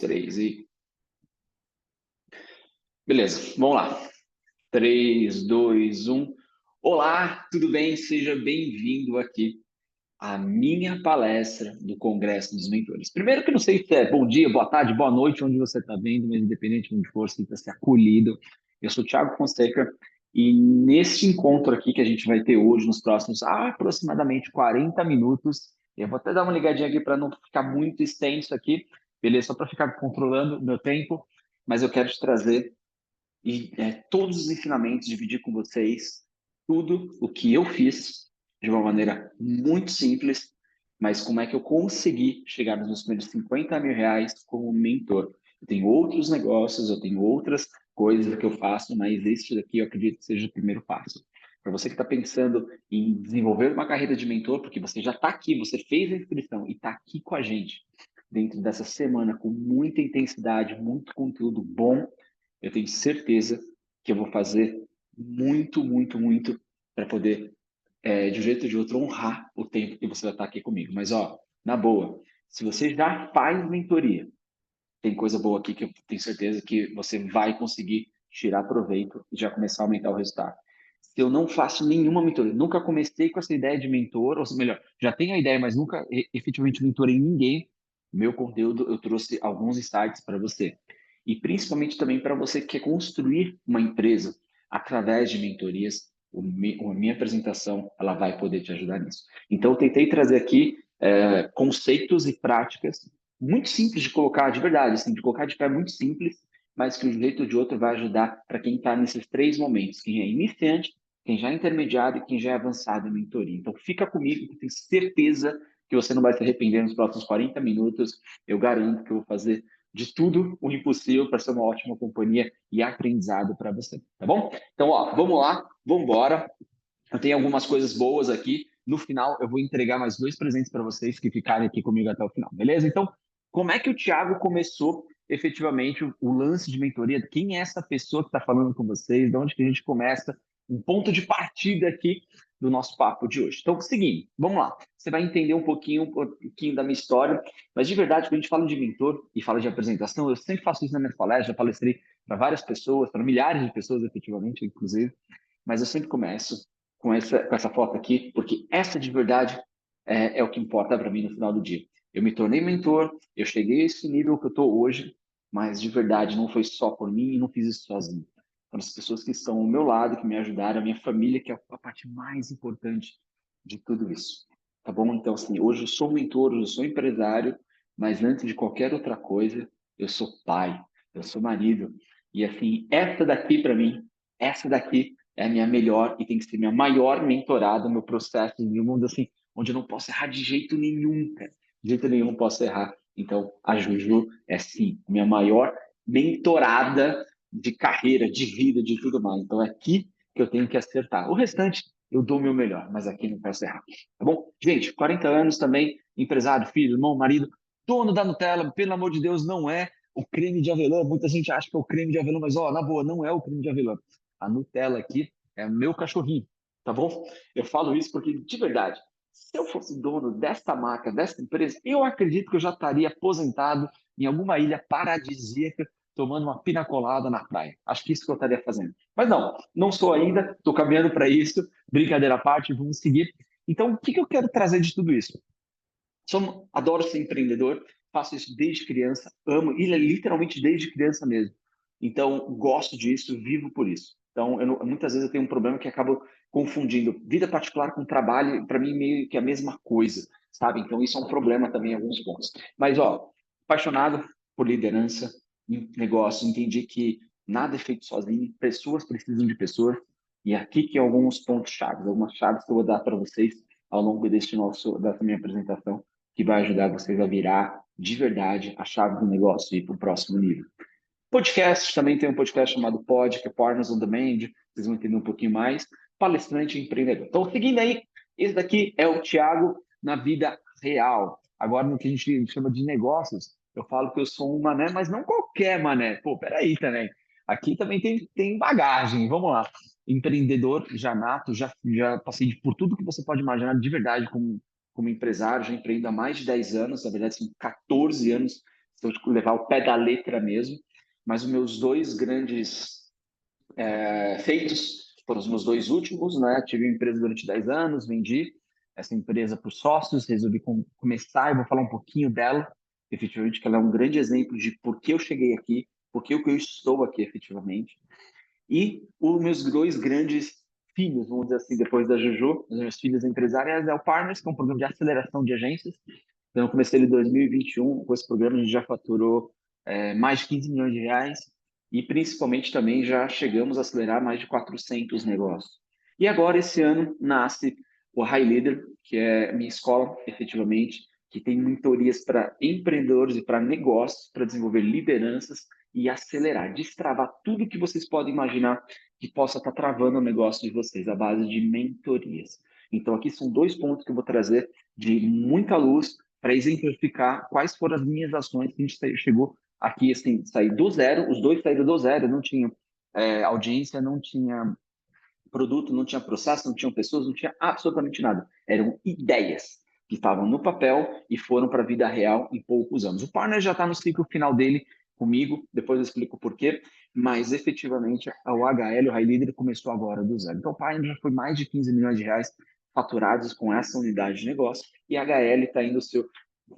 Três e. Beleza, vamos lá. 3, 2, 1. Olá, tudo bem? Seja bem-vindo aqui à minha palestra do Congresso dos Mentores. Primeiro que eu não sei se é bom dia, boa tarde, boa noite, onde você está vendo, mas independente de onde for, sinta-se acolhido. Eu sou o Thiago Fonseca e nesse encontro aqui que a gente vai ter hoje, nos próximos aproximadamente 40 minutos, eu vou até dar uma ligadinha aqui para não ficar muito extenso aqui, beleza? Só para ficar controlando o meu tempo, mas eu quero te trazer todos os ensinamentos, dividir com vocês tudo o que eu fiz de uma maneira muito simples, mas como é que eu consegui chegar nos meus primeiros 50 mil reais como mentor. Eu tenho outros negócios, eu tenho outras coisas que eu faço, mas este daqui eu acredito que seja o primeiro passo. Para você que está pensando em desenvolver uma carreira de mentor, porque você já está aqui, você fez a inscrição e está aqui com a gente dentro dessa semana com muita intensidade, muito conteúdo bom, eu tenho certeza que eu vou fazer muito, muito, muito para poder, de um jeito ou de outro, honrar o tempo que você vai estar aqui comigo. Mas, ó, na boa, se você já faz mentoria, tem coisa boa aqui que eu tenho certeza que você vai conseguir tirar proveito e já começar a aumentar o resultado. Se eu não faço nenhuma mentoria, nunca comecei com essa ideia de mentor, ou melhor, já tenho a ideia, mas nunca efetivamente mentorei ninguém, meu conteúdo eu trouxe alguns insights para você. E principalmente também para você que quer construir uma empresa através de mentorias, a minha apresentação ela vai poder te ajudar nisso. Então, eu tentei trazer aqui conceitos e práticas muito simples de colocar, de verdade, assim, de colocar de pé muito simples, mas que de um jeito ou de outro vai ajudar para quem está nesses três momentos, quem é iniciante, quem já é intermediário e quem já é avançado em mentoria. Então, fica comigo, que eu tenho certeza que você não vai se arrepender nos próximos 40 minutos. Eu garanto que eu vou fazer de tudo o impossível para ser uma ótima companhia e aprendizado para você, tá bom? Então, ó, vamos lá, vamos embora. Eu tenho algumas coisas boas aqui. No final, eu vou entregar mais dois presentes para vocês que ficarem aqui comigo até o final, beleza? Então, como é que o Thiago começou efetivamente o lance de mentoria? Quem é essa pessoa que está falando com vocês? De onde que a gente começa? Um ponto de partida aqui do nosso papo de hoje. Então, seguinte, vamos lá. Você vai entender um pouquinho da minha história, mas de verdade, quando a gente fala de mentor e fala de apresentação, eu sempre faço isso na minha palestra, já palestrei para várias pessoas, para milhares de pessoas, efetivamente, inclusive, mas eu sempre começo com essa foto aqui, porque essa de verdade é o que importa para mim no final do dia. Eu me tornei mentor, eu cheguei a esse nível que eu estou hoje, mas de verdade não foi só por mim e não fiz isso sozinho. Foram as pessoas que estão ao meu lado, que me ajudaram, a minha família, que é a parte mais importante de tudo isso. Tá bom? Então, assim, hoje eu sou mentor, hoje eu sou empresário, mas antes de qualquer outra coisa, eu sou pai, eu sou marido. E, assim, essa daqui é a minha melhor e tem que ser minha maior mentorada, meu processo de mundo, assim, onde eu não posso errar de jeito nenhum, cara. De jeito nenhum eu posso errar. Então, a Juju é, sim, minha maior mentorada de carreira, de vida, de tudo mais. Então, é aqui que eu tenho que acertar. O restante, eu dou o meu melhor, mas aqui não posso errar. Tá bom? Gente, 40 anos também, empresário, filho, irmão, marido, dono da Nutella, pelo amor de Deus, não é o creme de avelã. Muita gente acha que é o creme de avelã, mas, ó, na boa, não é o creme de avelã. A Nutella aqui é meu cachorrinho, tá bom? Eu falo isso porque, de verdade, se eu fosse dono desta marca, desta empresa, eu acredito que eu já estaria aposentado em alguma ilha paradisíaca, tomando uma pina colada na praia. Acho que isso que eu estaria fazendo. Mas não, não sou ainda, estou caminhando para isso. Brincadeira à parte, vamos seguir. Então, o que eu quero trazer de tudo isso? Adoro ser empreendedor, faço isso desde criança, amo, e literalmente desde criança mesmo. Então, gosto disso, vivo por isso. Então, muitas vezes eu tenho um problema que acabo confundindo vida particular com trabalho, para mim meio que a mesma coisa, sabe? Então, isso é um problema também em alguns pontos. Mas, ó, apaixonado por liderança, em negócio, entendi que nada é feito sozinho, pessoas precisam de pessoas, e aqui que alguns pontos chaves, algumas chaves que eu vou dar para vocês ao longo dessa minha apresentação, que vai ajudar vocês a virar de verdade a chave do negócio e ir para o próximo nível. Podcast, também tem um podcast chamado Pod, que é Partners on Demand, vocês vão entender um pouquinho mais. Palestrante e empreendedor. Então, seguindo aí, esse daqui é o Thiago na vida real. Agora, no que a gente chama de negócios, eu falo que eu sou um mané, mas não qualquer mané. Pô, peraí também. Aqui também tem bagagem, vamos lá. Empreendedor já nato, já passei por tudo que você pode imaginar de verdade como empresário, já empreendo há mais de 10 anos, na verdade são 14 anos se eu levar o pé da letra mesmo, mas os meus dois grandes feitos foram os meus dois últimos, né? Tive uma empresa durante 10 anos, vendi essa empresa para os sócios, resolvi começar, eu vou falar um pouquinho dela, efetivamente, que ela é um grande exemplo de por que eu cheguei aqui, por que eu estou aqui efetivamente. E os meus dois grandes filhos, vamos dizer assim, depois da Juju, os meus filhos empresários, é o Partners, que é um programa de aceleração de agências. Então, eu comecei ele em 2021, com esse programa a gente já faturou mais de 15 milhões de reais e, principalmente, também já chegamos a acelerar mais de 400 negócios. E agora, esse ano, nasce o High Leader, que é minha escola, efetivamente, que tem mentorias para empreendedores e para negócios, para desenvolver lideranças e acelerar, destravar tudo que vocês podem imaginar que possa estar travando o negócio de vocês, à base de mentorias. Então, aqui são dois pontos que eu vou trazer de muita luz para exemplificar quais foram as minhas ações que a gente chegou aqui, assim, sair do zero, os dois saíram do zero, não tinha audiência, não tinha produto, não tinha processo, não tinham pessoas, não tinha absolutamente nada. Eram ideias que estavam no papel e foram para a vida real em poucos anos. O partner já está no ciclo final dele comigo, depois eu explico por quê, mas efetivamente o HL, o High Leader, começou agora do zero. Então o partner já foi mais de 15 milhões de reais faturados com essa unidade de negócio e a HL está indo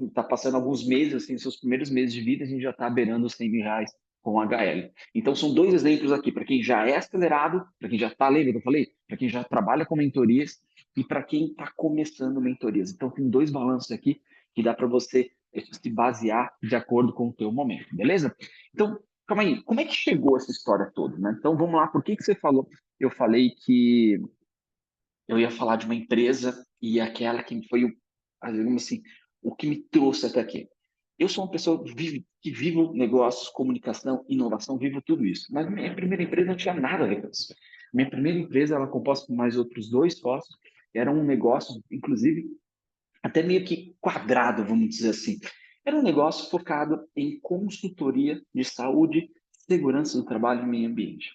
está passando alguns meses, assim, seus primeiros meses de vida, a gente já está beirando os 100 mil reais com HL. Então, são dois exemplos aqui, para quem já é acelerado, para quem já está, lembra que eu falei? Para quem já trabalha com mentorias e para quem está começando mentorias. Então, tem dois balanços aqui que dá para você se basear de acordo com o teu momento, beleza? Então, calma aí, como é que chegou essa história toda, né? Então, vamos lá, por que você falou? Eu falei que eu ia falar de uma empresa e aquela que foi, digamos assim, o que me trouxe até aqui. Eu sou uma pessoa que vivo negócios, comunicação, inovação, vivo tudo isso. Mas minha primeira empresa não tinha nada a ver com isso. Minha primeira empresa, ela composta por mais outros dois sócios, era um negócio, inclusive, até meio que quadrado, vamos dizer assim. Era um negócio focado em consultoria de saúde, segurança do trabalho e meio ambiente.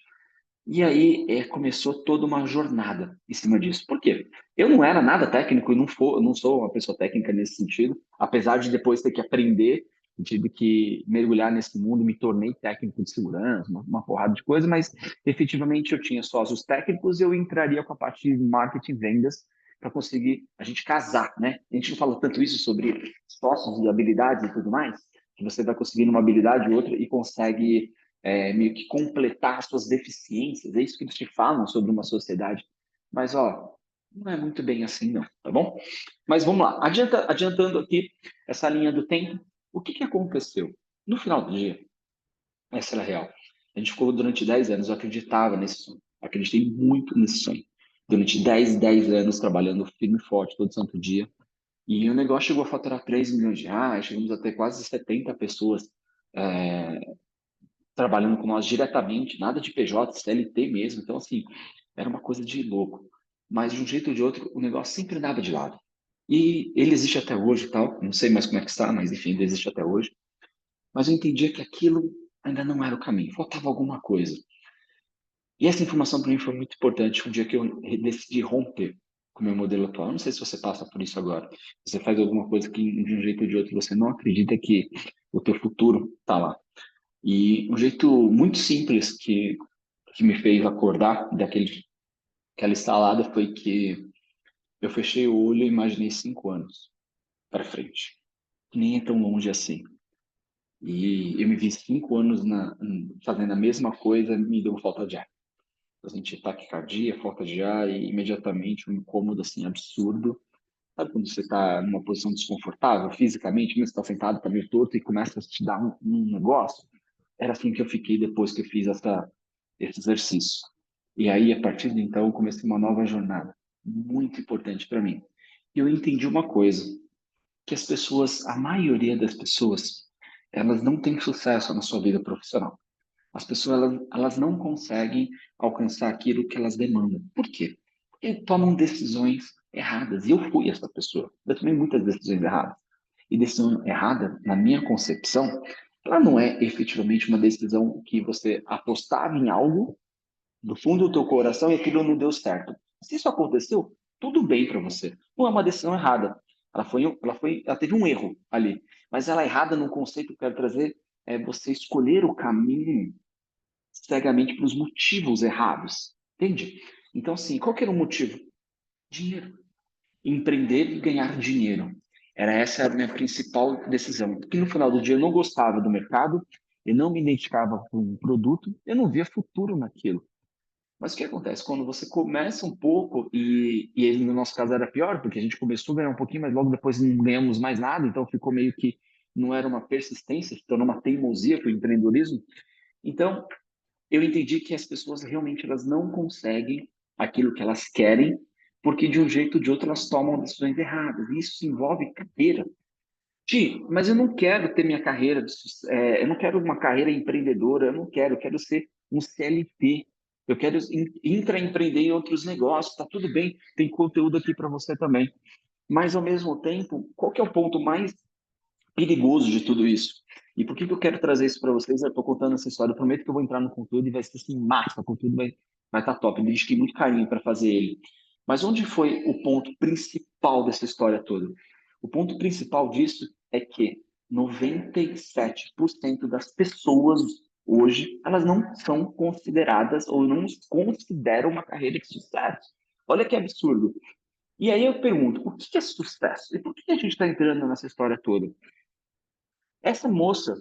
E aí começou toda uma jornada em cima disso. Por quê? Eu não era nada técnico, não sou uma pessoa técnica nesse sentido, apesar de depois ter que aprender, tive que mergulhar nesse mundo, me tornei técnico de segurança, uma porrada de coisa, mas efetivamente eu tinha sócios técnicos e eu entraria com a parte de marketing e vendas para conseguir a gente casar, né? A gente não fala tanto isso sobre sócios e habilidades e tudo mais, que você vai conseguindo uma habilidade ou outra e consegue meio que completar as suas deficiências, é isso que eles te falam sobre uma sociedade. Mas, ó, não é muito bem assim, não, tá bom? Mas vamos lá, adiantando aqui essa linha do tempo, o que aconteceu? No final do dia, essa era a real. A gente ficou durante 10 anos, eu acreditava nesse sonho, acreditei muito nesse sonho. Durante 10 anos trabalhando firme e forte, todo santo dia. E o negócio chegou a faturar 3 milhões de reais, chegamos a ter quase 70 pessoas é, trabalhando com nós diretamente, nada de PJ, CLT mesmo. Então, assim, era uma coisa de louco. Mas, de um jeito ou de outro, o negócio sempre dava de lado. E ele existe até hoje e tal. Não sei mais como é que está, mas, enfim, ele existe até hoje. Mas eu entendia que aquilo ainda não era o caminho. Faltava alguma coisa. E essa informação para mim foi muito importante um dia que eu decidi romper com o meu modelo atual. Eu não sei se você passa por isso agora. Você faz alguma coisa que, de um jeito ou de outro, você não acredita que o teu futuro está lá. E um jeito muito simples que me fez acordar aquela estalada foi que eu fechei o olho e imaginei 5 anos para frente. Nem é tão longe assim. E eu me vi 5 anos fazendo a mesma coisa, me deu falta de ar. Eu senti taquicardia, falta de ar e imediatamente um incômodo assim absurdo. Sabe quando você está numa posição desconfortável fisicamente, mesmo está sentado, está meio torto e começa a te dar um negócio? Era assim que eu fiquei depois que eu fiz esse exercício. E aí, a partir de então, eu comecei uma nova jornada, muito importante para mim. E eu entendi uma coisa, que as pessoas, a maioria das pessoas, elas não têm sucesso na sua vida profissional. As pessoas, elas não conseguem alcançar aquilo que elas demandam. Por quê? Porque tomam decisões erradas. E eu fui essa pessoa. Eu tomei muitas decisões erradas. E decisão errada, na minha concepção, ela não é efetivamente uma decisão que você apostava em algo do fundo do teu coração e aquilo não deu certo. Se isso aconteceu, tudo bem para você. Não é uma decisão errada. Ela teve um erro ali, mas ela é errada no conceito que eu quero trazer é você escolher o caminho cegamente para os motivos errados, entende? Então, assim, qual que era o motivo? Dinheiro. Empreender e ganhar dinheiro. Era essa a minha principal decisão. Porque no final do dia eu não gostava do mercado, eu não me identificava com o produto, eu não via futuro naquilo. Mas o que acontece? Quando você começa um pouco, e no nosso caso era pior, porque a gente começou a ganhar um pouquinho, mas logo depois não ganhamos mais nada, então ficou meio que, não era uma persistência, se tornou uma teimosia para o empreendedorismo. Então, eu entendi que as pessoas realmente elas não conseguem aquilo que elas querem, porque de um jeito ou de outro elas tomam decisões erradas. E isso envolve carreira. Ti, mas eu não quero ter minha carreira, eu não quero uma carreira empreendedora, eu quero ser um CLT. Eu quero intraempreender em outros negócios, tá tudo bem, tem conteúdo aqui para você também. Mas, ao mesmo tempo, qual que é o ponto mais perigoso de tudo isso? E por que que eu quero trazer isso para vocês? Eu estou contando essa história, eu prometo que eu vou entrar no conteúdo e vai ser assim, massa, o conteúdo vai estar top. Eu dediquei muito carinho para fazer ele. Mas onde foi o ponto principal dessa história toda? O ponto principal disso é que 97% das pessoas hoje, elas não são consideradas ou não consideram uma carreira de sucesso. Olha que absurdo. E aí eu pergunto, o que é sucesso? E por que a gente está entrando nessa história toda? Essa moça,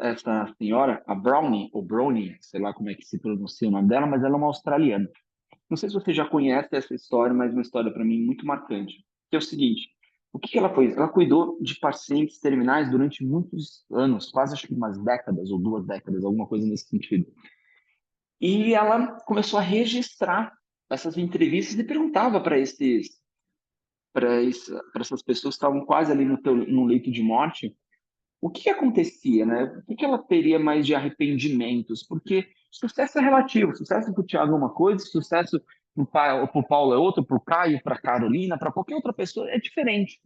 essa senhora, a Brownie, ou Brownie, sei lá como é que se pronuncia o nome dela, mas ela é uma australiana. Não sei se você já conhece essa história, mas é uma história para mim muito marcante. Que é o seguinte: o que que ela fez? Ela cuidou de pacientes terminais durante muitos anos, quase acho que umas décadas ou 2 décadas, alguma coisa nesse sentido. E ela começou a registrar essas entrevistas e perguntava para essas pessoas que estavam quase ali no leito de morte o que que acontecia, né? O que que ela teria mais de arrependimentos? Porque sucesso é relativo. Sucesso para o Thiago é uma coisa, sucesso para o Paulo é outra, para o Caio, para a Carolina, para qualquer outra pessoa é diferente.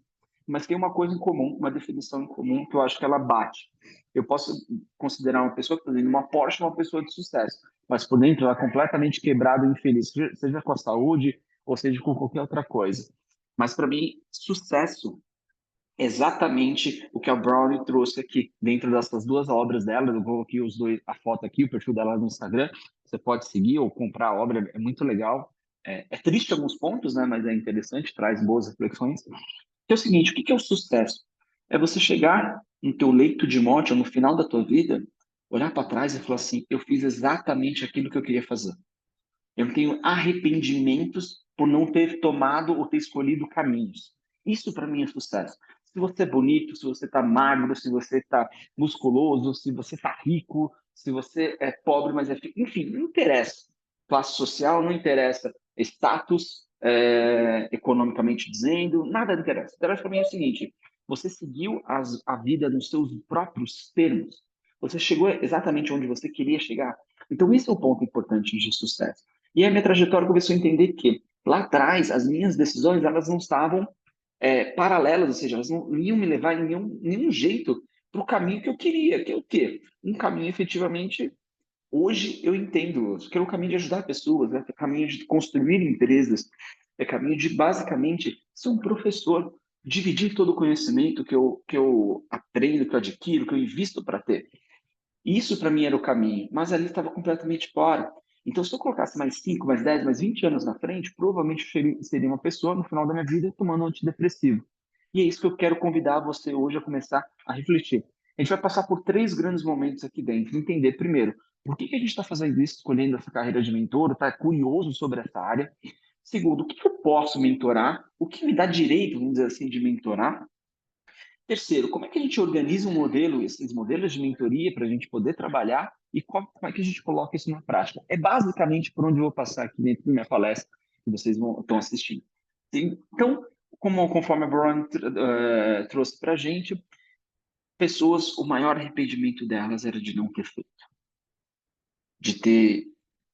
Mas tem uma coisa em comum, uma definição em comum que eu acho que ela bate. Eu posso considerar uma pessoa que está dentro de uma Porsche uma pessoa de sucesso, mas por dentro ela é completamente quebrada e infeliz, seja com a saúde ou seja com qualquer outra coisa. Mas para mim, sucesso exatamente o que a Brownie trouxe aqui dentro dessas duas obras dela. Eu coloquei a foto aqui, o perfil dela no Instagram. Você pode seguir ou comprar a obra, é muito legal. É triste em alguns pontos, né? Mas é interessante, traz boas reflexões. Que é o seguinte: o que que é o sucesso? É você chegar no teu leito de morte ou no final da tua vida, olhar para trás e falar assim: eu fiz exatamente aquilo que eu queria fazer. Eu não tenho arrependimentos por não ter tomado ou ter escolhido caminhos. Isso para mim é sucesso. Se você é bonito, se você está magro, se você está musculoso, se você está rico, se você é pobre, mas enfim, não interessa. Classe social não interessa, status economicamente dizendo, nada interessa. Interessa para mim é o seguinte: você seguiu a vida nos seus próprios termos. Você chegou exatamente onde você queria chegar. Então, esse é o ponto importante de sucesso. E a minha trajetória começou a entender que lá atrás as minhas decisões elas não estavam paralelas, ou seja, elas não iam me levar em nenhum jeito para o caminho que eu queria, que é o quê? Um caminho efetivamente, hoje eu entendo, que é o caminho de ajudar pessoas, né? É o caminho de construir empresas, é o caminho de basicamente ser um professor, dividir todo o conhecimento que eu aprendo, que eu adquiro, que eu invisto para ter. Isso para mim era o caminho, mas ali estava completamente fora. Então, se eu colocasse mais 5, mais 10, mais 20 anos na frente, provavelmente eu seria uma pessoa no final da minha vida tomando um antidepressivo. E é isso que eu quero convidar você hoje a começar a refletir. A gente vai passar por 3 grandes momentos aqui dentro. Entender, primeiro, por que que a gente está fazendo isso, escolhendo essa carreira de mentor, está curioso sobre essa área. Segundo, o que que eu posso mentorar? O que me dá direito, vamos dizer assim, de mentorar? Terceiro, como é que a gente organiza um modelo, esses modelos de mentoria para a gente poder trabalhar e como é que a gente coloca isso na prática? É basicamente por onde eu vou passar aqui dentro da minha palestra que vocês estão assistindo. Então, conforme a Brian trouxe para a gente, pessoas, o maior arrependimento delas era de não ter feito, de ter,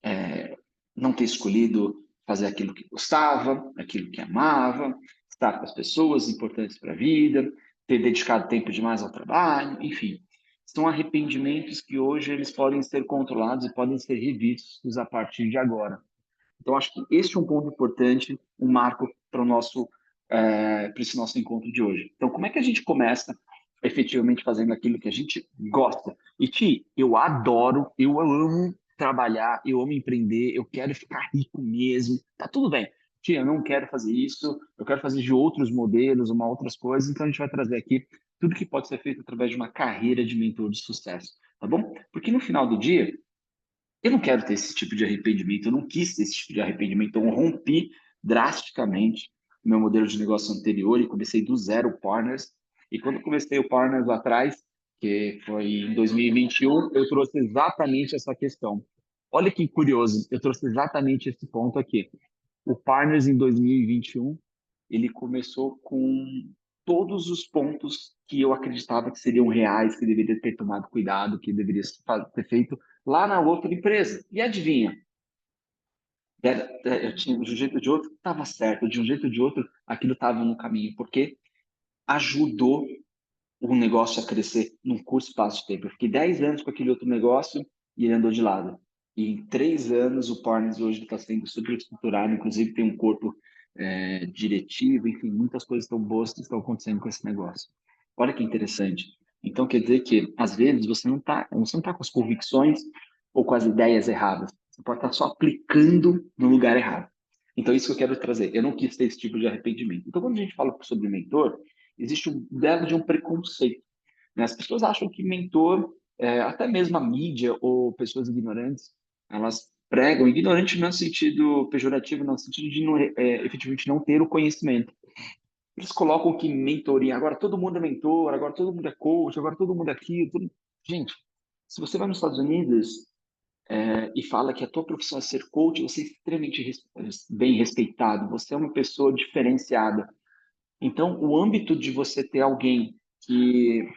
é, não ter escolhido fazer aquilo que gostava, aquilo que amava, estar com as pessoas importantes para a vida, ter dedicado tempo demais ao trabalho, enfim. São arrependimentos que hoje eles podem ser controlados e podem ser revistos a partir de agora. Então, acho que este é um ponto importante, um marco para o nosso para esse nosso encontro de hoje. Então, como é que a gente começa efetivamente fazendo aquilo que a gente gosta? E, Ti, eu adoro, eu amo trabalhar, eu amo empreender, eu quero ficar rico mesmo. Tá tudo bem. Ti, eu não quero fazer isso, eu quero fazer de outros modelos, uma outras coisas. Então, a gente vai trazer aqui tudo que pode ser feito através de uma carreira de mentor de sucesso, tá bom? Porque no final do dia, eu não quero ter esse tipo de arrependimento, eu não quis ter esse tipo de arrependimento, então eu rompi drasticamente o meu modelo de negócio anterior e comecei do zero o Partners. E quando eu comecei o Partners lá atrás, que foi em 2021, eu trouxe exatamente essa questão. Olha que curioso, eu trouxe exatamente esse ponto aqui. O Partners em 2021, ele começou com todos os pontos que eu acreditava que seriam reais, que deveria ter tomado cuidado, que deveria ter feito lá na outra empresa. E adivinha? Eu tinha, de um jeito ou de outro, estava certo, de um jeito ou de outro, aquilo estava no caminho, porque ajudou o negócio a crescer num curto espaço de tempo. Eu fiquei 10 anos com aquele outro negócio e ele andou de lado. E em 3 anos, o Partners hoje está sendo super estruturado, inclusive tem um corpo diretivo, enfim, muitas coisas tão boas que estão acontecendo com esse negócio. Olha que interessante. Então, quer dizer que, às vezes, você não tá com as convicções ou com as ideias erradas. Você pode estar só aplicando no lugar errado. Então, isso que eu quero trazer. Eu não quis ter esse tipo de arrependimento. Então, quando a gente fala sobre mentor, existe um belo de um preconceito, né? As pessoas acham que mentor, até mesmo a mídia ou pessoas ignorantes, elas pregam, ignorante não é sentido pejorativo, não, no sentido de não, efetivamente não ter o conhecimento. Eles colocam que mentoria, agora todo mundo é mentor, agora todo mundo é coach, agora todo mundo é aquilo. Gente, se você vai nos Estados Unidos e fala que a tua profissão é ser coach, você é extremamente bem respeitado, você é uma pessoa diferenciada. Então, o âmbito de você ter alguém que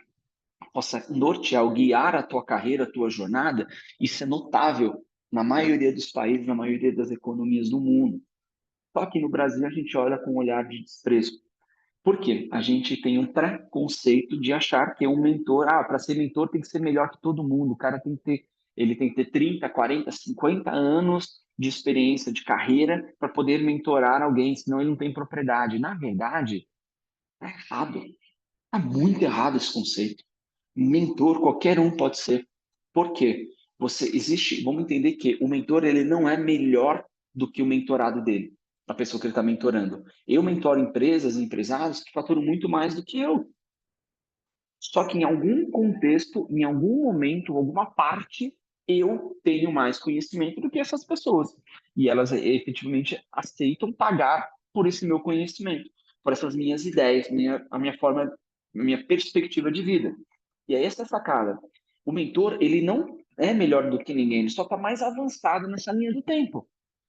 possa nortear ou guiar a tua carreira, a tua jornada, isso é notável na maioria dos países, na maioria das economias do mundo. Só que no Brasil a gente olha com um olhar de desprezo. Por quê? A gente tem um preconceito de achar que um mentor, para ser mentor tem que ser melhor que todo mundo, o cara ele tem que ter 30, 40, 50 anos de experiência de carreira para poder mentorar alguém, senão ele não tem propriedade. Na verdade, tá errado. Tá muito errado esse conceito. Mentor, qualquer um pode ser. Por quê? Vamos entender que o mentor ele não é melhor do que o mentorado dele, a pessoa que ele está mentorando. Eu mentoro empresas e empresários que faturam muito mais do que eu. Só que em algum contexto, em algum momento, alguma parte, eu tenho mais conhecimento do que essas pessoas. E elas efetivamente aceitam pagar por esse meu conhecimento, por essas minhas ideias, a minha forma, a minha perspectiva de vida. E aí essa é a sacada. O mentor, ele não é melhor do que ninguém, ele só está mais avançado nessa linha do tempo.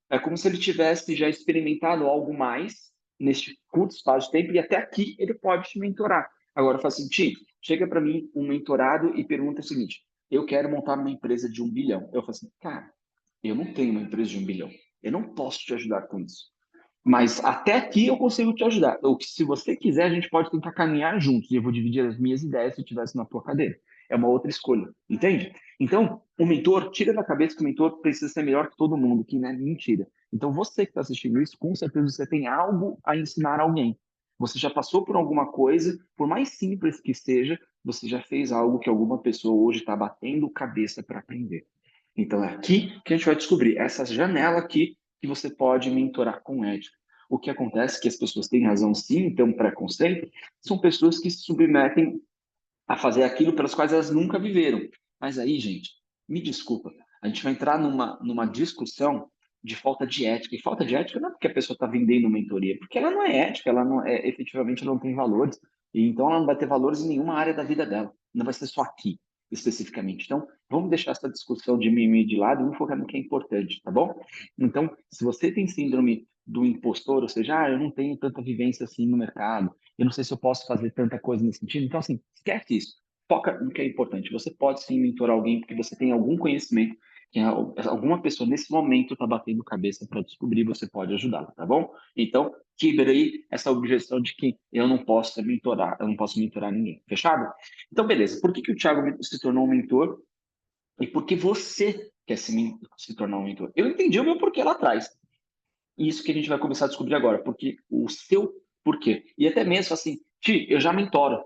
É como se ele tivesse já experimentado algo mais neste curto espaço de tempo e até aqui ele pode te mentorar. Agora, faz sentido? Chega para mim um mentorado e pergunta o seguinte: eu quero montar uma empresa de 1 bilhão. Eu falo assim, cara, eu não tenho uma empresa de 1 bilhão. Eu não posso te ajudar com isso. Mas até aqui eu consigo te ajudar. Ou se você quiser, a gente pode tentar caminhar juntos. E eu vou dividir as minhas ideias se eu estivesse na tua cadeira. É uma outra escolha, entende? Então, o mentor, tira da cabeça que o mentor precisa ser melhor que todo mundo, que não é mentira. Então, você que está assistindo isso, com certeza você tem algo a ensinar alguém. Você já passou por alguma coisa, por mais simples que seja, você já fez algo que alguma pessoa hoje está batendo cabeça para aprender. Então, é aqui que a gente vai descobrir essa janela aqui que você pode mentorar com ética. O que acontece é que as pessoas têm razão sim, tem um preconceito, são pessoas que se submetem a fazer aquilo pelas quais elas nunca viveram. Mas aí, gente, me desculpa, a gente vai entrar numa discussão de falta de ética. E falta de ética não é porque a pessoa está vendendo mentoria, é porque ela não é ética, ela não é, efetivamente ela não tem valores. E então ela não vai ter valores em nenhuma área da vida dela. Não vai ser só aqui, especificamente. Então, vamos deixar essa discussão de mimimi de lado e vamos focar no que é importante, tá bom? Então, se você tem síndrome do impostor, ou seja, eu não tenho tanta vivência assim no mercado, eu não sei se eu posso fazer tanta coisa nesse sentido. Então, assim, esquece isso. Foca no que é importante. Você pode sim mentorar alguém porque você tem algum conhecimento que alguma pessoa nesse momento está batendo cabeça para descobrir, você pode ajudá-la, tá bom? Então, quebre aí essa objeção de que eu não posso ser mentorar, eu não posso mentorar ninguém. Fechado? Então, beleza. Por que o Thiago se tornou um mentor e por que você quer se tornar um mentor? Eu entendi o meu porquê lá atrás. Isso que a gente vai começar a descobrir agora, porque o seu Por quê? E até mesmo assim, eu já mentoro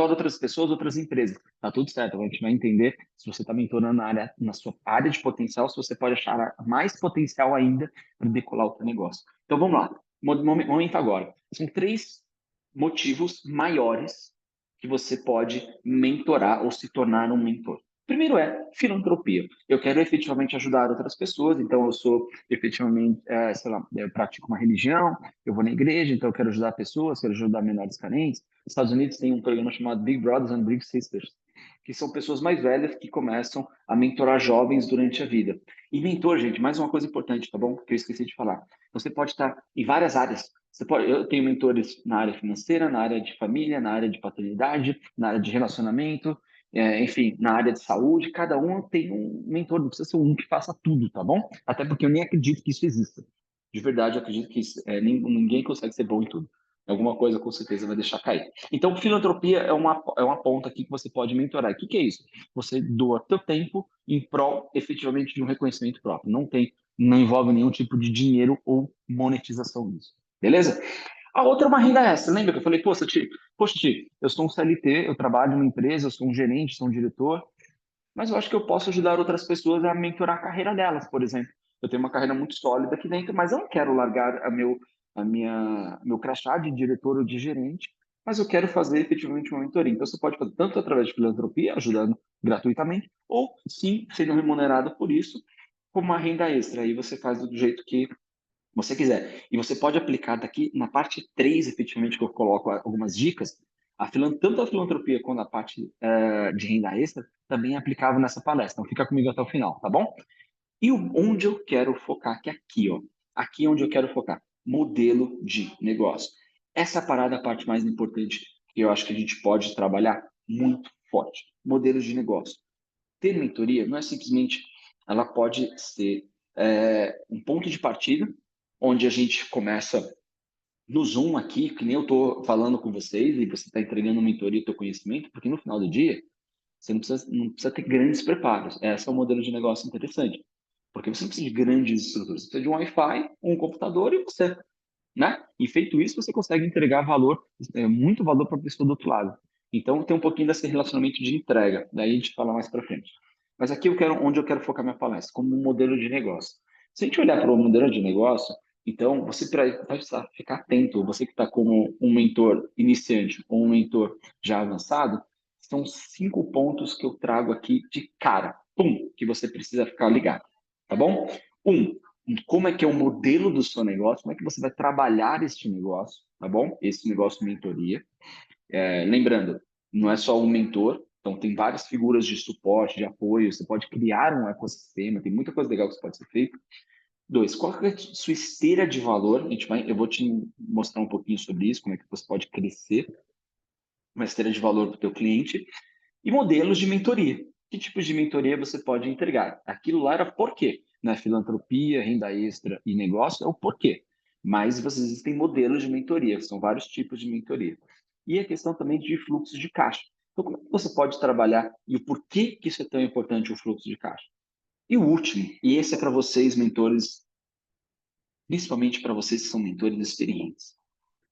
outras pessoas, outras empresas. Tá tudo certo, a gente vai entender se você está mentorando na sua área de potencial, se você pode achar mais potencial ainda para decolar o seu negócio. Então vamos lá, momento agora. São 3 motivos maiores que você pode mentorar ou se tornar um mentor. Primeiro é filantropia. Eu quero efetivamente ajudar outras pessoas, então eu sou efetivamente, sei lá, eu pratico uma religião, eu vou na igreja, então eu quero ajudar pessoas, quero ajudar menores carentes. Nos Estados Unidos tem um programa chamado Big Brothers and Big Sisters, que são pessoas mais velhas que começam a mentorar jovens durante a vida. E mentor, gente, mais uma coisa importante, tá bom? Que eu esqueci de falar. Você pode estar em várias áreas. Eu tenho mentores na área financeira, na área de família, na área de paternidade, na área de relacionamento, enfim, na área de saúde. Cada um tem um mentor, não precisa ser um que faça tudo, tá bom? Até porque eu nem acredito que isso exista. De verdade, eu acredito que ninguém consegue ser bom em tudo. Alguma coisa com certeza vai deixar cair. Então, filantropia é uma ponta aqui que você pode mentorar. O que é isso? Você doa teu tempo em prol, efetivamente, de um reconhecimento próprio. Não envolve nenhum tipo de dinheiro ou monetização nisso. Beleza? A outra é uma renda extra. Lembra que eu falei, poxa, Ti, eu sou um CLT, eu trabalho numa empresa, eu sou um gerente, sou um diretor, mas eu acho que eu posso ajudar outras pessoas a mentorar a carreira delas, por exemplo. Eu tenho uma carreira muito sólida aqui dentro, mas eu não quero largar meu crachá de diretor ou de gerente, mas eu quero fazer efetivamente uma mentoria. Então, você pode fazer tanto através de filantropia, ajudando gratuitamente, ou sim, sendo remunerado por isso, como uma renda extra. Aí você faz do jeito que você quiser. E você pode aplicar daqui na parte 3, efetivamente, que eu coloco algumas dicas, tanto a filantropia quanto a parte de renda extra, também é aplicável nessa palestra. Então, fica comigo até o final, tá bom? E onde eu quero focar, que é aqui, ó. Aqui é onde eu quero focar. Modelo de negócio. Essa parada é a parte mais importante que eu acho que a gente pode trabalhar muito forte. Modelo de negócio. Ter mentoria não é simplesmente, ela pode ser um ponto de partida, onde a gente começa no Zoom aqui, que nem eu estou falando com vocês, e você está entregando mentoria e teu conhecimento, porque no final do dia, você não precisa ter grandes preparos. Esse é um modelo de negócio interessante, porque você não precisa de grandes estruturas, você precisa de um Wi-Fi, um computador e você, né? E feito isso, você consegue entregar valor, muito valor para a pessoa do outro lado. Então, tem um pouquinho desse relacionamento de entrega, daí a gente fala mais para frente. Mas aqui onde eu quero focar minha palestra, como um modelo de negócio. Se a gente olhar para o modelo de negócio, então você precisa ficar atento, você que está como um mentor iniciante ou um mentor já avançado, são 5 pontos que eu trago aqui de cara, pum, que você precisa ficar ligado, tá bom? Um, como é que é o modelo do seu negócio, como é que você vai trabalhar este negócio, tá bom? Esse negócio mentoria. Lembrando, não é só um mentor, então tem várias figuras de suporte, de apoio, você pode criar um ecossistema, tem muita coisa legal que pode ser feita. 2, qual é a sua esteira de valor? Eu vou te mostrar um pouquinho sobre isso, como é que você pode crescer uma esteira de valor para o teu cliente. E modelos de mentoria. Que tipos de mentoria você pode entregar? Aquilo lá era por quê? Né? Filantropia, renda extra e negócio é o porquê. Mas existem modelos de mentoria, são vários tipos de mentoria. E a questão também de fluxo de caixa. Então, como é que você pode trabalhar e o porquê que isso é tão importante, o fluxo de caixa? E o último, e esse é para vocês, mentores, principalmente para vocês que são mentores experientes.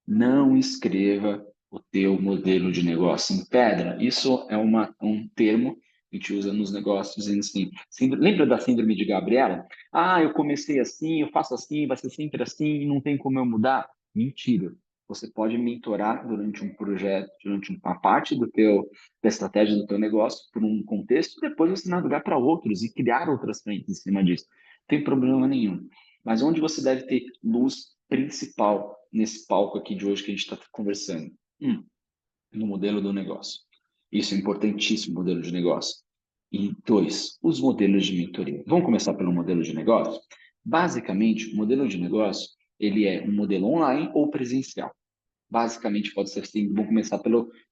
Não escreva o teu modelo de negócio em pedra. Isso é um termo que a gente usa nos negócios, dizendo assim, lembra da síndrome de Gabriela? Ah, eu comecei assim, eu faço assim, vai ser sempre assim, não tem como eu mudar. Mentira. Você pode mentorar durante um projeto, durante uma parte da estratégia do teu negócio, por um contexto, e depois você navegar para outros e criar outras frentes em cima disso. Não tem problema nenhum. Mas onde você deve ter luz principal nesse palco aqui de hoje que a gente está conversando? No modelo do negócio. Isso é importantíssimo, modelo de negócio. E 2, os modelos de mentoria. Vamos começar pelo modelo de negócio? Basicamente, o modelo de negócio, ele é um modelo online ou presencial. Basicamente, pode ser assim, vamos começar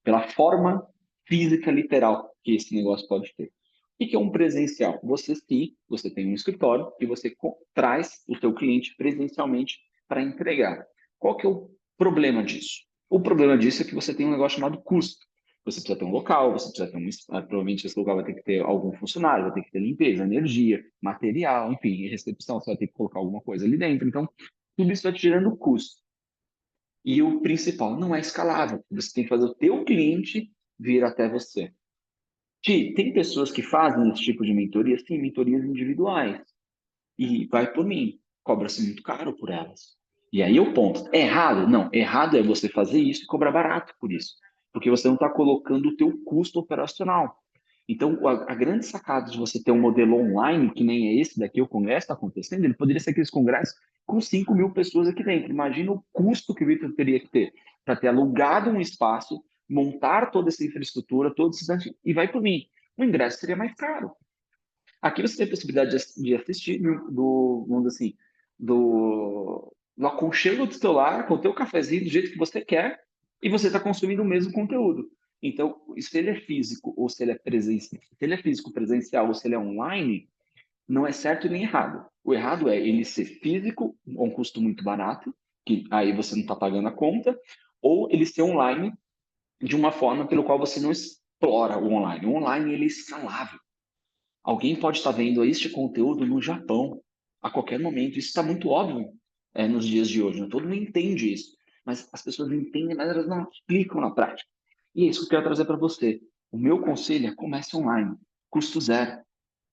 pela forma física literal que esse negócio pode ter. O que é um presencial? Você tem um escritório e você traz o seu cliente presencialmente para entregar. Qual que é o problema disso? O problema disso é que você tem um negócio chamado custo. Você precisa ter um local, você precisa ter provavelmente esse lugar vai ter que ter algum funcionário, vai ter que ter limpeza, energia, material, enfim, recepção, você vai ter que colocar alguma coisa ali dentro. Então, tudo isso vai te gerando custo. E o principal, não é escalável. Você tem que fazer o teu cliente vir até você. Tem pessoas que fazem esse tipo de mentoria, sim, mentorias individuais. E vai por mim, cobra-se muito caro por elas. E aí o ponto, é errado? Não, errado é você fazer isso e cobrar barato por isso, porque você não está colocando o teu custo operacional. Então, a grande sacada de você ter um modelo online, que nem é esse daqui, o congresso está acontecendo, ele poderia ser aqueles congressos com 5 mil pessoas aqui dentro. Imagina o custo que o Victor teria que ter para ter alugado um espaço, montar toda essa infraestrutura, todo esse... e vai por mim. O ingresso seria mais caro. Aqui você tem a possibilidade de assistir vamos dizer assim, do aconchego do teu lar, com o teu cafezinho, do jeito que você quer, e você está consumindo o mesmo conteúdo. Então, se ele é físico ou se ele é presencial, se ele é físico presencial ou se ele é online, não é certo nem errado. O errado é ele ser físico, a um custo muito barato, que aí você não está pagando a conta, ou ele ser online de uma forma pelo qual você não explora o online. O online ele é escalável. Alguém pode estar vendo este conteúdo no Japão a qualquer momento. Isso está muito óbvio nos dias de hoje. Né? Todo mundo entende isso. Mas as pessoas entendem, mas elas não aplicam na prática. E é isso que eu quero trazer para você. O meu conselho é comece online. Custo zero.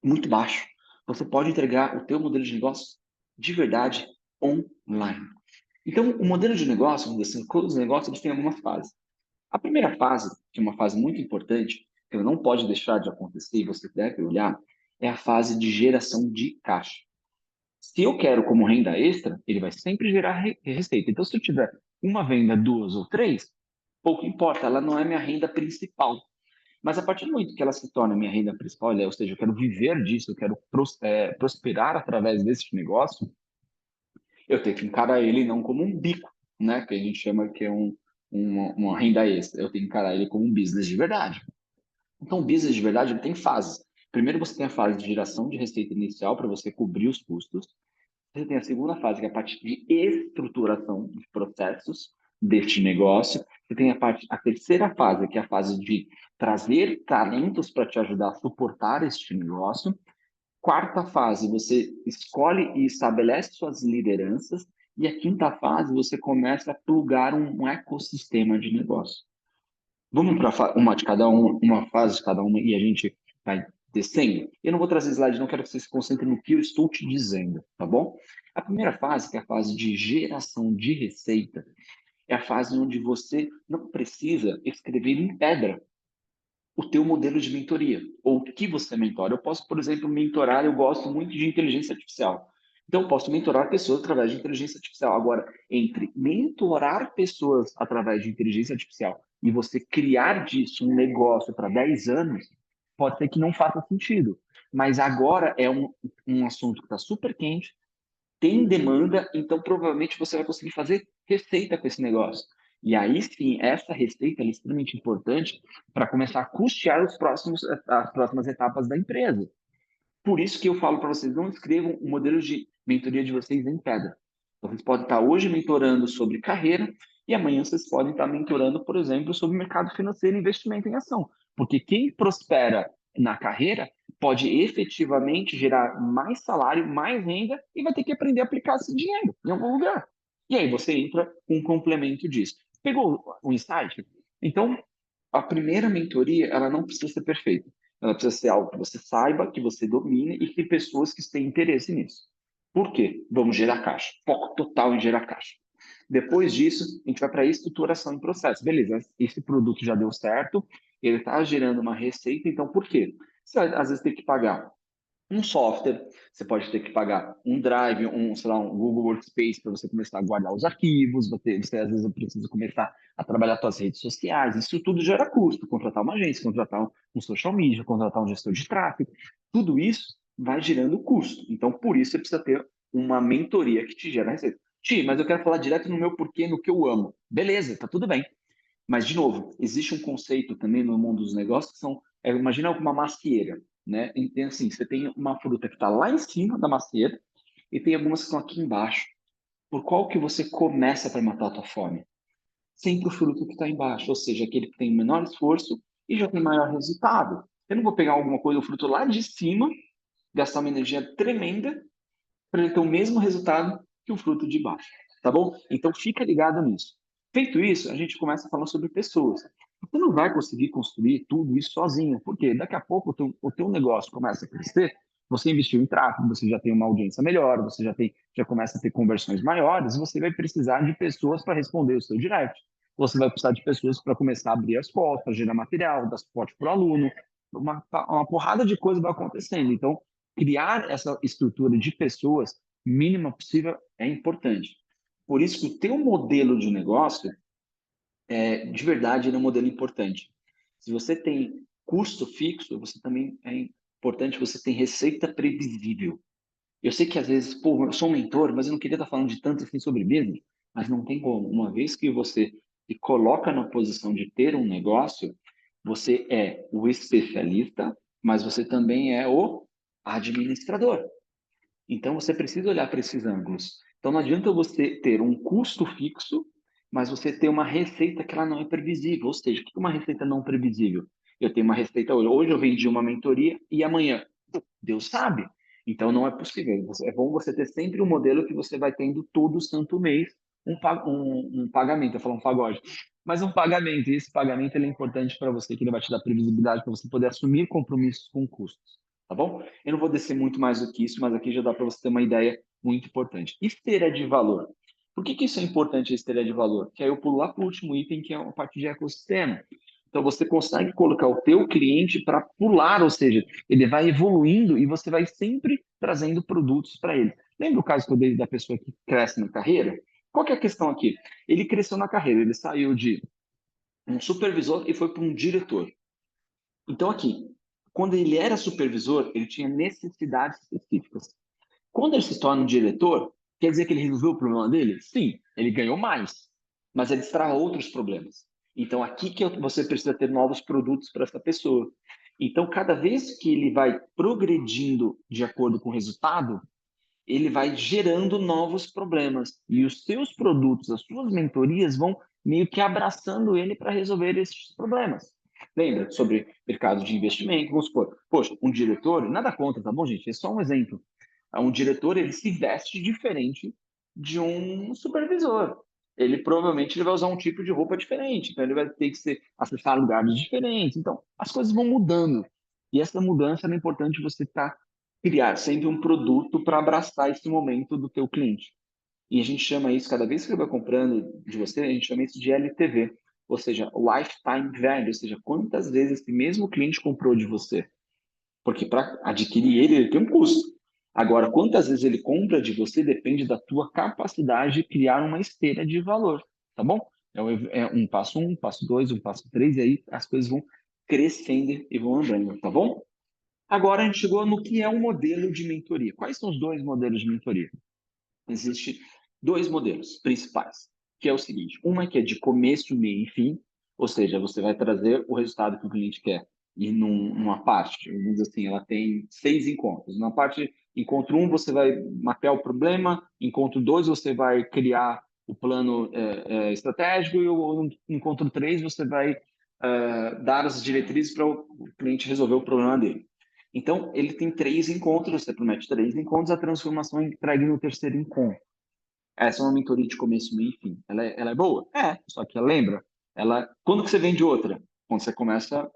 Muito baixo. Você pode entregar o teu modelo de negócio de verdade online. Então, o modelo de negócio, vamos dizer assim, todos os negócios eles têm algumas fases. A primeira fase, que é uma fase muito importante, que não pode deixar de acontecer e você deve olhar, é a fase de geração de caixa. Se eu quero como renda extra, ele vai sempre gerar receita. Então, se eu tiver uma venda, duas ou três, pouco importa, ela não é minha renda principal. Mas a partir do momento que ela se torna minha renda principal, ou seja, eu quero viver disso, eu quero prosperar através desse negócio, eu tenho que encarar ele não como um bico, né? Que a gente chama que é uma renda extra. Eu tenho que encarar ele como um business de verdade. Então, o business de verdade ele tem fases. Primeiro, você tem a fase de geração de receita inicial para você cobrir os custos. Você tem a segunda fase, que é a parte de estruturação dos processos deste negócio. Você tem a terceira fase, que é a fase de trazer talentos para te ajudar a suportar este negócio. Quarta fase, você escolhe e estabelece suas lideranças. E a quinta fase, você começa a plugar um ecossistema de negócio. Vamos para uma de cada uma fase de cada uma e a gente vai descendo. Eu não vou trazer slide, não quero que você se concentre no que eu estou te dizendo, tá bom? A primeira fase, que é a fase de geração de receita, é a fase onde você não precisa escrever em pedra o teu modelo de mentoria, ou o que você mentora. Eu posso, por exemplo, mentorar, eu gosto muito de inteligência artificial. Então, eu posso mentorar pessoas através de inteligência artificial. Agora, entre mentorar pessoas através de inteligência artificial e você criar disso um negócio para 10 anos, pode ser que não faça sentido. Mas agora é um assunto que está super quente, tem demanda, então provavelmente você vai conseguir fazer receita com esse negócio. E aí sim, essa receita é extremamente importante para começar a custear as próximas etapas da empresa. Por isso que eu falo para vocês, não escrevam o modelo de mentoria de vocês em pedra. Vocês podem estar hoje mentorando sobre carreira e amanhã vocês podem estar mentorando, por exemplo, sobre mercado financeiro e investimento em ação. Porque quem prospera na carreira pode efetivamente gerar mais salário, mais renda e vai ter que aprender a aplicar esse dinheiro em algum lugar. E aí você entra com um complemento disso. Pegou o insight? Então, a primeira mentoria, ela não precisa ser perfeita. Ela precisa ser algo que você saiba, que você domine e que tem pessoas que têm interesse nisso. Por quê? Vamos gerar caixa. Foco total em gerar caixa. Depois disso, a gente vai para a estruturação em processo. Beleza, esse produto já deu certo, ele está gerando uma receita, então por quê? Você vai, às vezes, ter que pagar um software, você pode ter que pagar um Drive, sei lá, um Google Workspace para você começar a guardar os arquivos, você às vezes precisa começar a trabalhar suas redes sociais, isso tudo gera custo, contratar uma agência, contratar um social media, contratar um gestor de tráfego, tudo isso vai gerando custo. Então, por isso, você precisa ter uma mentoria que te gera receita. Mas eu quero falar direto no meu porquê, no que eu amo. Beleza, tá tudo bem. Mas, de novo, existe um conceito também no mundo dos negócios que são, imagina uma macieira, né? Então, assim, você tem uma fruta que está lá em cima da macieira e tem algumas que estão aqui embaixo. Por qual que você começa para matar a tua fome? Sempre o fruto que está embaixo, ou seja, aquele que tem menor esforço e já tem maior resultado. Eu não vou pegar alguma coisa, o fruto lá de cima, gastar uma energia tremenda para ele ter o mesmo resultado que o fruto de baixo, tá bom? Então fica ligado nisso. Feito isso, a gente começa a falar sobre pessoas. Você não vai conseguir construir tudo isso sozinho, porque daqui a pouco o teu negócio começa a crescer, você investiu em tráfego, você já tem uma audiência melhor, você já começa a ter conversões maiores, você vai precisar de pessoas para responder o seu direct. Você vai precisar de pessoas para começar a abrir as calls, para gerar material, dar suporte para o aluno. Uma porrada de coisa vai acontecendo. Então, criar essa estrutura de pessoas mínima possível é importante. Por isso que o teu modelo de negócio, de verdade, ele é um modelo importante. Se você tem custo fixo, você também é importante você ter receita previsível. Eu sei que às vezes, pô, eu sou um mentor, mas eu não queria estar falando de tanto assim sobre business, mas não tem como. Uma vez que você se coloca na posição de ter um negócio, você é o especialista, mas você também é o administrador. Então, você precisa olhar para esses ângulos. Então, não adianta você ter um custo fixo, mas você ter uma receita que ela não é previsível. Ou seja, o que é uma receita não previsível? Eu tenho uma receita hoje. Hoje eu vendi uma mentoria e amanhã, Deus sabe. Então, não é possível. É bom você ter sempre um modelo que você vai tendo todo santo mês um pagamento. Eu falo um pagode. Mas um pagamento. E esse pagamento ele é importante para você, que ele vai te dar previsibilidade para você poder assumir compromissos com custos. Tá bom? Eu não vou descer muito mais do que isso, mas aqui já dá para você ter uma ideia muito importante. Esteira de valor. Por que isso é importante, a esteira de valor? Que aí eu pulo lá para o último item, que é a parte de ecossistema. Então, você consegue colocar o teu cliente para pular, ou seja, ele vai evoluindo e você vai sempre trazendo produtos para ele. Lembra o caso que eu dei da pessoa que cresce na carreira? Qual que é a questão aqui? Ele cresceu na carreira, ele saiu de um supervisor e foi para um diretor. Então, aqui, quando ele era supervisor, ele tinha necessidades específicas. Quando ele se torna um diretor, quer dizer que ele resolveu o problema dele? Sim, ele ganhou mais, mas ele destrava outros problemas. Então, aqui que você precisa ter novos produtos para essa pessoa. Então, cada vez que ele vai progredindo de acordo com o resultado, ele vai gerando novos problemas. E os seus produtos, as suas mentorias vão meio que abraçando ele para resolver esses problemas. Lembra sobre mercado de investimento? Vamos supor, poxa, um diretor, nada contra, tá bom, gente? É só um exemplo. Um diretor, ele se veste diferente de um supervisor. Ele provavelmente ele vai usar um tipo de roupa diferente, então ele vai ter que acessar lugares diferentes. Então, as coisas vão mudando. E essa mudança é importante você criar sempre um produto para abraçar esse momento do teu cliente. E a gente chama isso, cada vez que ele vai comprando de você, a gente chama isso de LTV, ou seja, Lifetime Value, ou seja, quantas vezes esse mesmo cliente comprou de você. Porque para adquirir ele tem um custo. Agora, quantas vezes ele compra de você depende da tua capacidade de criar uma esteira de valor, tá bom? É um passo 1, um passo 2, um passo 3, e aí as coisas vão crescendo e vão andando, tá bom? Agora a gente chegou no que é um modelo de mentoria. Quais são os dois modelos de mentoria? Existem dois modelos principais, que é o seguinte: uma que é de começo, meio e fim, ou seja, você vai trazer o resultado que o cliente quer. E numa parte, vamos dizer assim, ela tem 6 encontros. Na parte encontro 1, você vai mapear o problema, encontro 2, você vai criar o plano estratégico, e o encontro 3, você vai dar as diretrizes para o cliente resolver o problema dele. Então, ele tem 3 encontros, você promete 3 encontros, a transformação é entregue no terceiro encontro. Essa é uma mentoria de começo, meio e fim. Ela é boa? É, só que lembra, quando que você vende outra? Quando você começa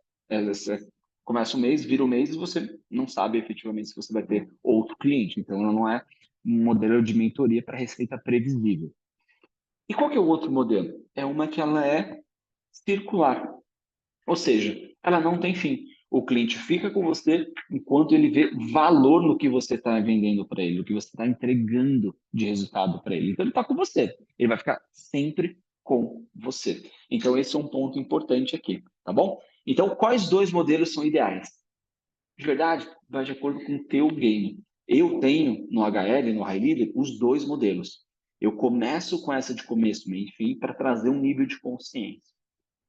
o mês, vira o mês e você não sabe efetivamente se você vai ter outro cliente. Então, ela não é um modelo de mentoria para receita previsível. E qual que é o outro modelo? É uma que ela é circular. Ou seja, ela não tem fim. O cliente fica com você enquanto ele vê valor no que você está vendendo para ele, no que você está entregando de resultado para ele. Então, ele está com você. Ele vai ficar sempre com você. Então, esse é um ponto importante aqui, tá bom? Então, quais dois modelos são ideais? De verdade, vai de acordo com o teu game. Eu tenho no HL, no High Leader, os dois modelos. Eu começo com essa de começo, meio e fim para trazer um nível de consciência.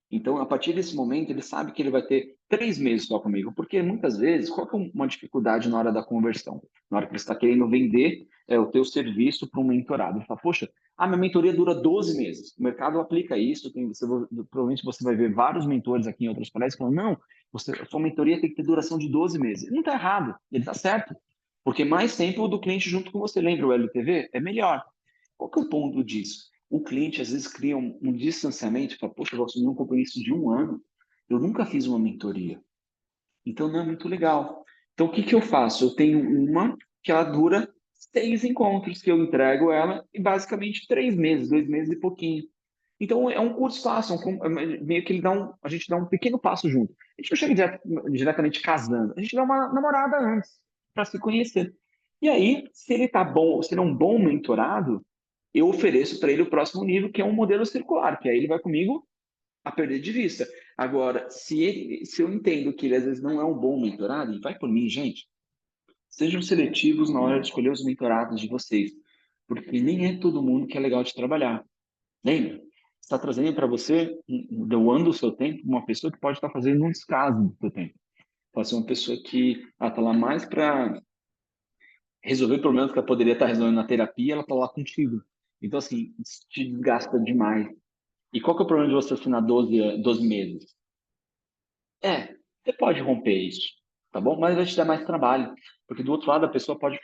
Então, a partir desse momento, ele sabe que ele vai ter 3 meses só comigo, porque muitas vezes, qual que é uma dificuldade na hora da conversão? Na hora que você está querendo vender o teu serviço para um mentorado. Ele fala, poxa, minha mentoria dura 12 meses. O mercado aplica isso, provavelmente você vai ver vários mentores aqui em outras palestras falando, não, a sua mentoria tem que ter duração de 12 meses. Ele não está errado, ele está certo. Porque mais tempo do cliente junto com você. Lembra o LTV? É melhor. Qual que é o ponto disso? o cliente às vezes cria um distanciamento, fala, poxa, eu vou assumir um compromisso de 1 ano, eu nunca fiz uma mentoria, então não é muito legal. Então o que que eu faço? Eu tenho uma que ela dura 6 encontros, que eu entrego ela em basicamente 3 meses, 2 meses e pouquinho. Então é um curso fácil, meio que a gente dá um pequeno passo junto. A gente não chega diretamente casando, a gente dá uma namorada antes, para se conhecer. E aí, se ele tá bom, se ele é um bom mentorado, eu ofereço para ele o próximo nível, que é um modelo circular, que aí ele vai comigo a perder de vista. Agora, se eu entendo que ele às vezes não é um bom mentorado, e vai por mim, gente, sejam seletivos na hora de escolher os mentorados de vocês, porque nem é todo mundo que é legal de trabalhar. Lembra? Está trazendo para você, doando o seu tempo, uma pessoa que pode estar fazendo um descaso do seu tempo. Pode ser uma pessoa que está lá mais para resolver problemas que ela poderia estar resolvendo na terapia, ela está lá contigo. Então, assim, isso te desgasta demais. E qual que é o problema de você assinar 12 meses? Você pode romper isso, tá bom? Mas vai te dar mais trabalho, porque do outro lado a pessoa pode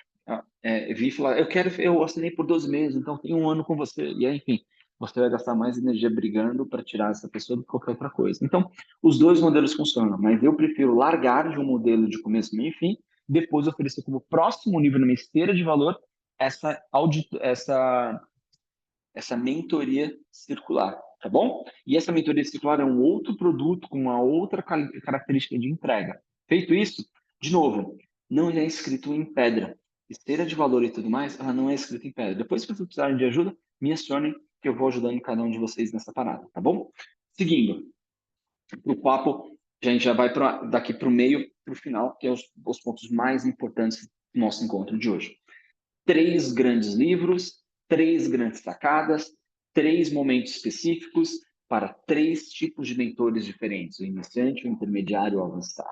vir e falar, eu assinei por 12 meses, então tenho 1 ano com você. E aí, enfim, você vai gastar mais energia brigando para tirar essa pessoa do que qualquer outra coisa. Então, os dois modelos funcionam, mas eu prefiro largar de um modelo de começo, meio e fim, depois oferecer como próximo nível na minha esteira de valor essa mentoria circular, tá bom? E essa mentoria circular é um outro produto com uma outra característica de entrega. Feito isso, de novo, não é escrito em pedra. Esteira de valor e tudo mais, ela não é escrita em pedra. Depois, se vocês precisarem de ajuda, me acionem que eu vou ajudando cada um de vocês nessa parada, tá bom? Seguindo, o papo, a gente já vai daqui para o meio, para o final, que é os pontos mais importantes do nosso encontro de hoje. 3 grandes livros, 3 grandes sacadas, 3 momentos específicos para 3 tipos de mentores diferentes, o iniciante, o intermediário e o avançado.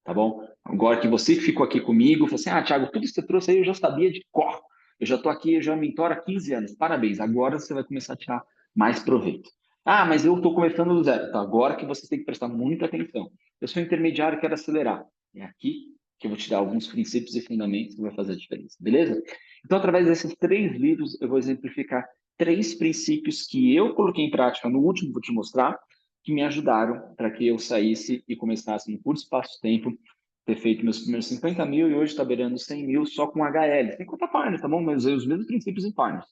Tá bom? Agora que você ficou aqui comigo, falou assim, Thiago, tudo isso que você trouxe aí eu já sabia de cor. Eu já estou aqui, eu já mentoro há 15 anos. Parabéns, agora você vai começar a tirar mais proveito. Mas eu estou começando do zero. Tá, agora que você tem que prestar muita atenção. Eu sou intermediário e quero acelerar. É aqui que eu vou te dar alguns princípios e fundamentos que vai fazer a diferença, beleza? Então, através desses 3 livros, eu vou exemplificar 3 princípios que eu coloquei em prática no último, vou te mostrar, que me ajudaram para que eu saísse e começasse em curto espaço de tempo, ter feito meus primeiros 50 mil e hoje está beirando 100 mil só com HL. Sem contar partners, tá bom? Mas eu usei os mesmos princípios em partners.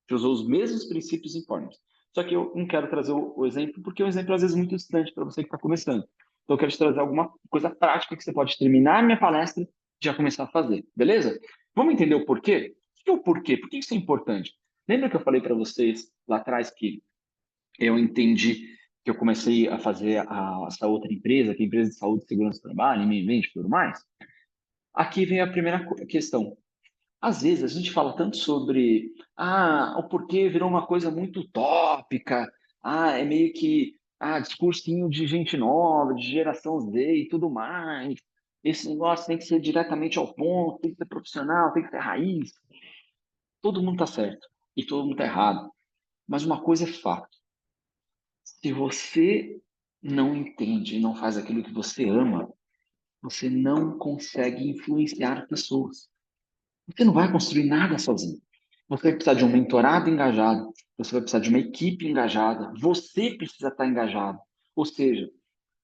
Você usou os mesmos princípios em partners. Só que eu não quero trazer o exemplo, porque o exemplo às vezes é muito distante para você que está começando. Então eu quero te trazer alguma coisa prática que você pode terminar a minha palestra e já começar a fazer, beleza? Vamos entender o porquê? O que é o porquê? Por que isso é importante? Lembra que eu falei para vocês lá atrás que eu entendi que eu comecei a fazer essa outra empresa, que é a empresa de saúde e segurança do trabalho, meio ambiente e tudo mais? Aqui vem a primeira questão. Às vezes a gente fala tanto sobre o porquê virou uma coisa muito utópica, é meio que discursinho de gente nova, de geração Z e tudo mais. Esse negócio tem que ser diretamente ao ponto, tem que ser profissional, tem que ser raiz. Todo mundo está certo e todo mundo está errado. Mas uma coisa é fato. Se você não entende e não faz aquilo que você ama, você não consegue influenciar pessoas. Você não vai construir nada sozinho. Você vai precisar de um mentorado engajado, você vai precisar de uma equipe engajada, você precisa estar engajado. Ou seja,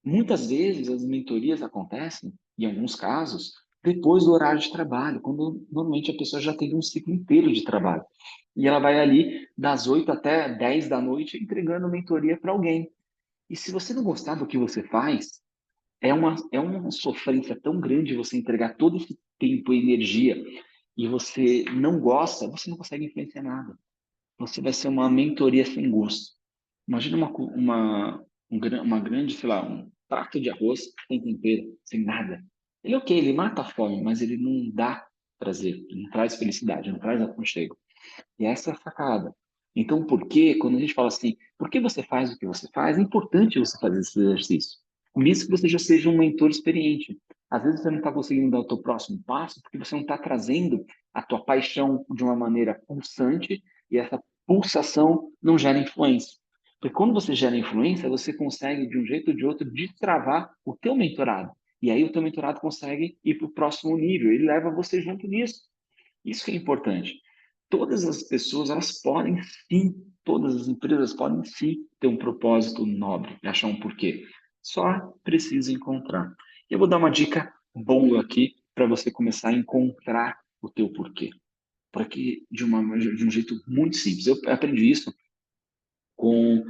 muitas vezes as mentorias acontecem, em alguns casos, depois do horário de trabalho, quando normalmente a pessoa já teve um ciclo inteiro de trabalho. E ela vai ali das 8 até 10 da noite entregando mentoria para alguém. E se você não gostar do que você faz, é uma sofrência tão grande você entregar todo esse tempo e energia e você não gosta, você não consegue influenciar nada. Você vai ser uma mentoria sem gosto. Imagina uma grande, sei lá, um prato de arroz sem tempero, sem nada. Ele é ok, ele mata a fome, mas ele não dá prazer, ele não traz felicidade, não traz aconchego. E essa é a sacada. Então, por que, quando a gente fala assim, por que você faz o que você faz, é importante você fazer esse exercício. Mesmo que você já seja um mentor experiente. Às vezes você não está conseguindo dar o teu próximo passo porque você não está trazendo a tua paixão de uma maneira pulsante e essa pulsação não gera influência. Porque quando você gera influência, você consegue, de um jeito ou de outro, destravar o teu mentorado. E aí o teu mentorado consegue ir para o próximo nível. Ele leva você junto nisso. Isso que é importante. Todas as pessoas, elas podem sim todas as empresas podem sim ter um propósito nobre, achar um porquê. Só precisa encontrar. Eu vou dar uma dica boa aqui para você começar a encontrar o teu porquê. Para que de um jeito muito simples. Eu aprendi isso com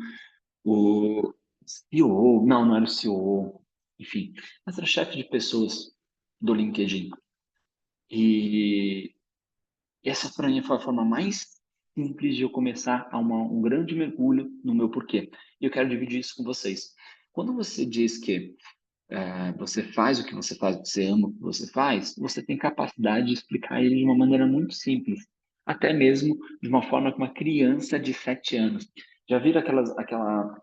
o CEO, não era o CEO, enfim, mas era chefe de pessoas do LinkedIn. E essa para mim foi a forma mais simples de eu começar um grande mergulho no meu porquê. E eu quero dividir isso com vocês. Quando você diz que você faz o que você faz, você ama o que você faz, você tem capacidade de explicar ele de uma maneira muito simples, até mesmo de uma forma que uma criança de 7 anos. Já viram aquela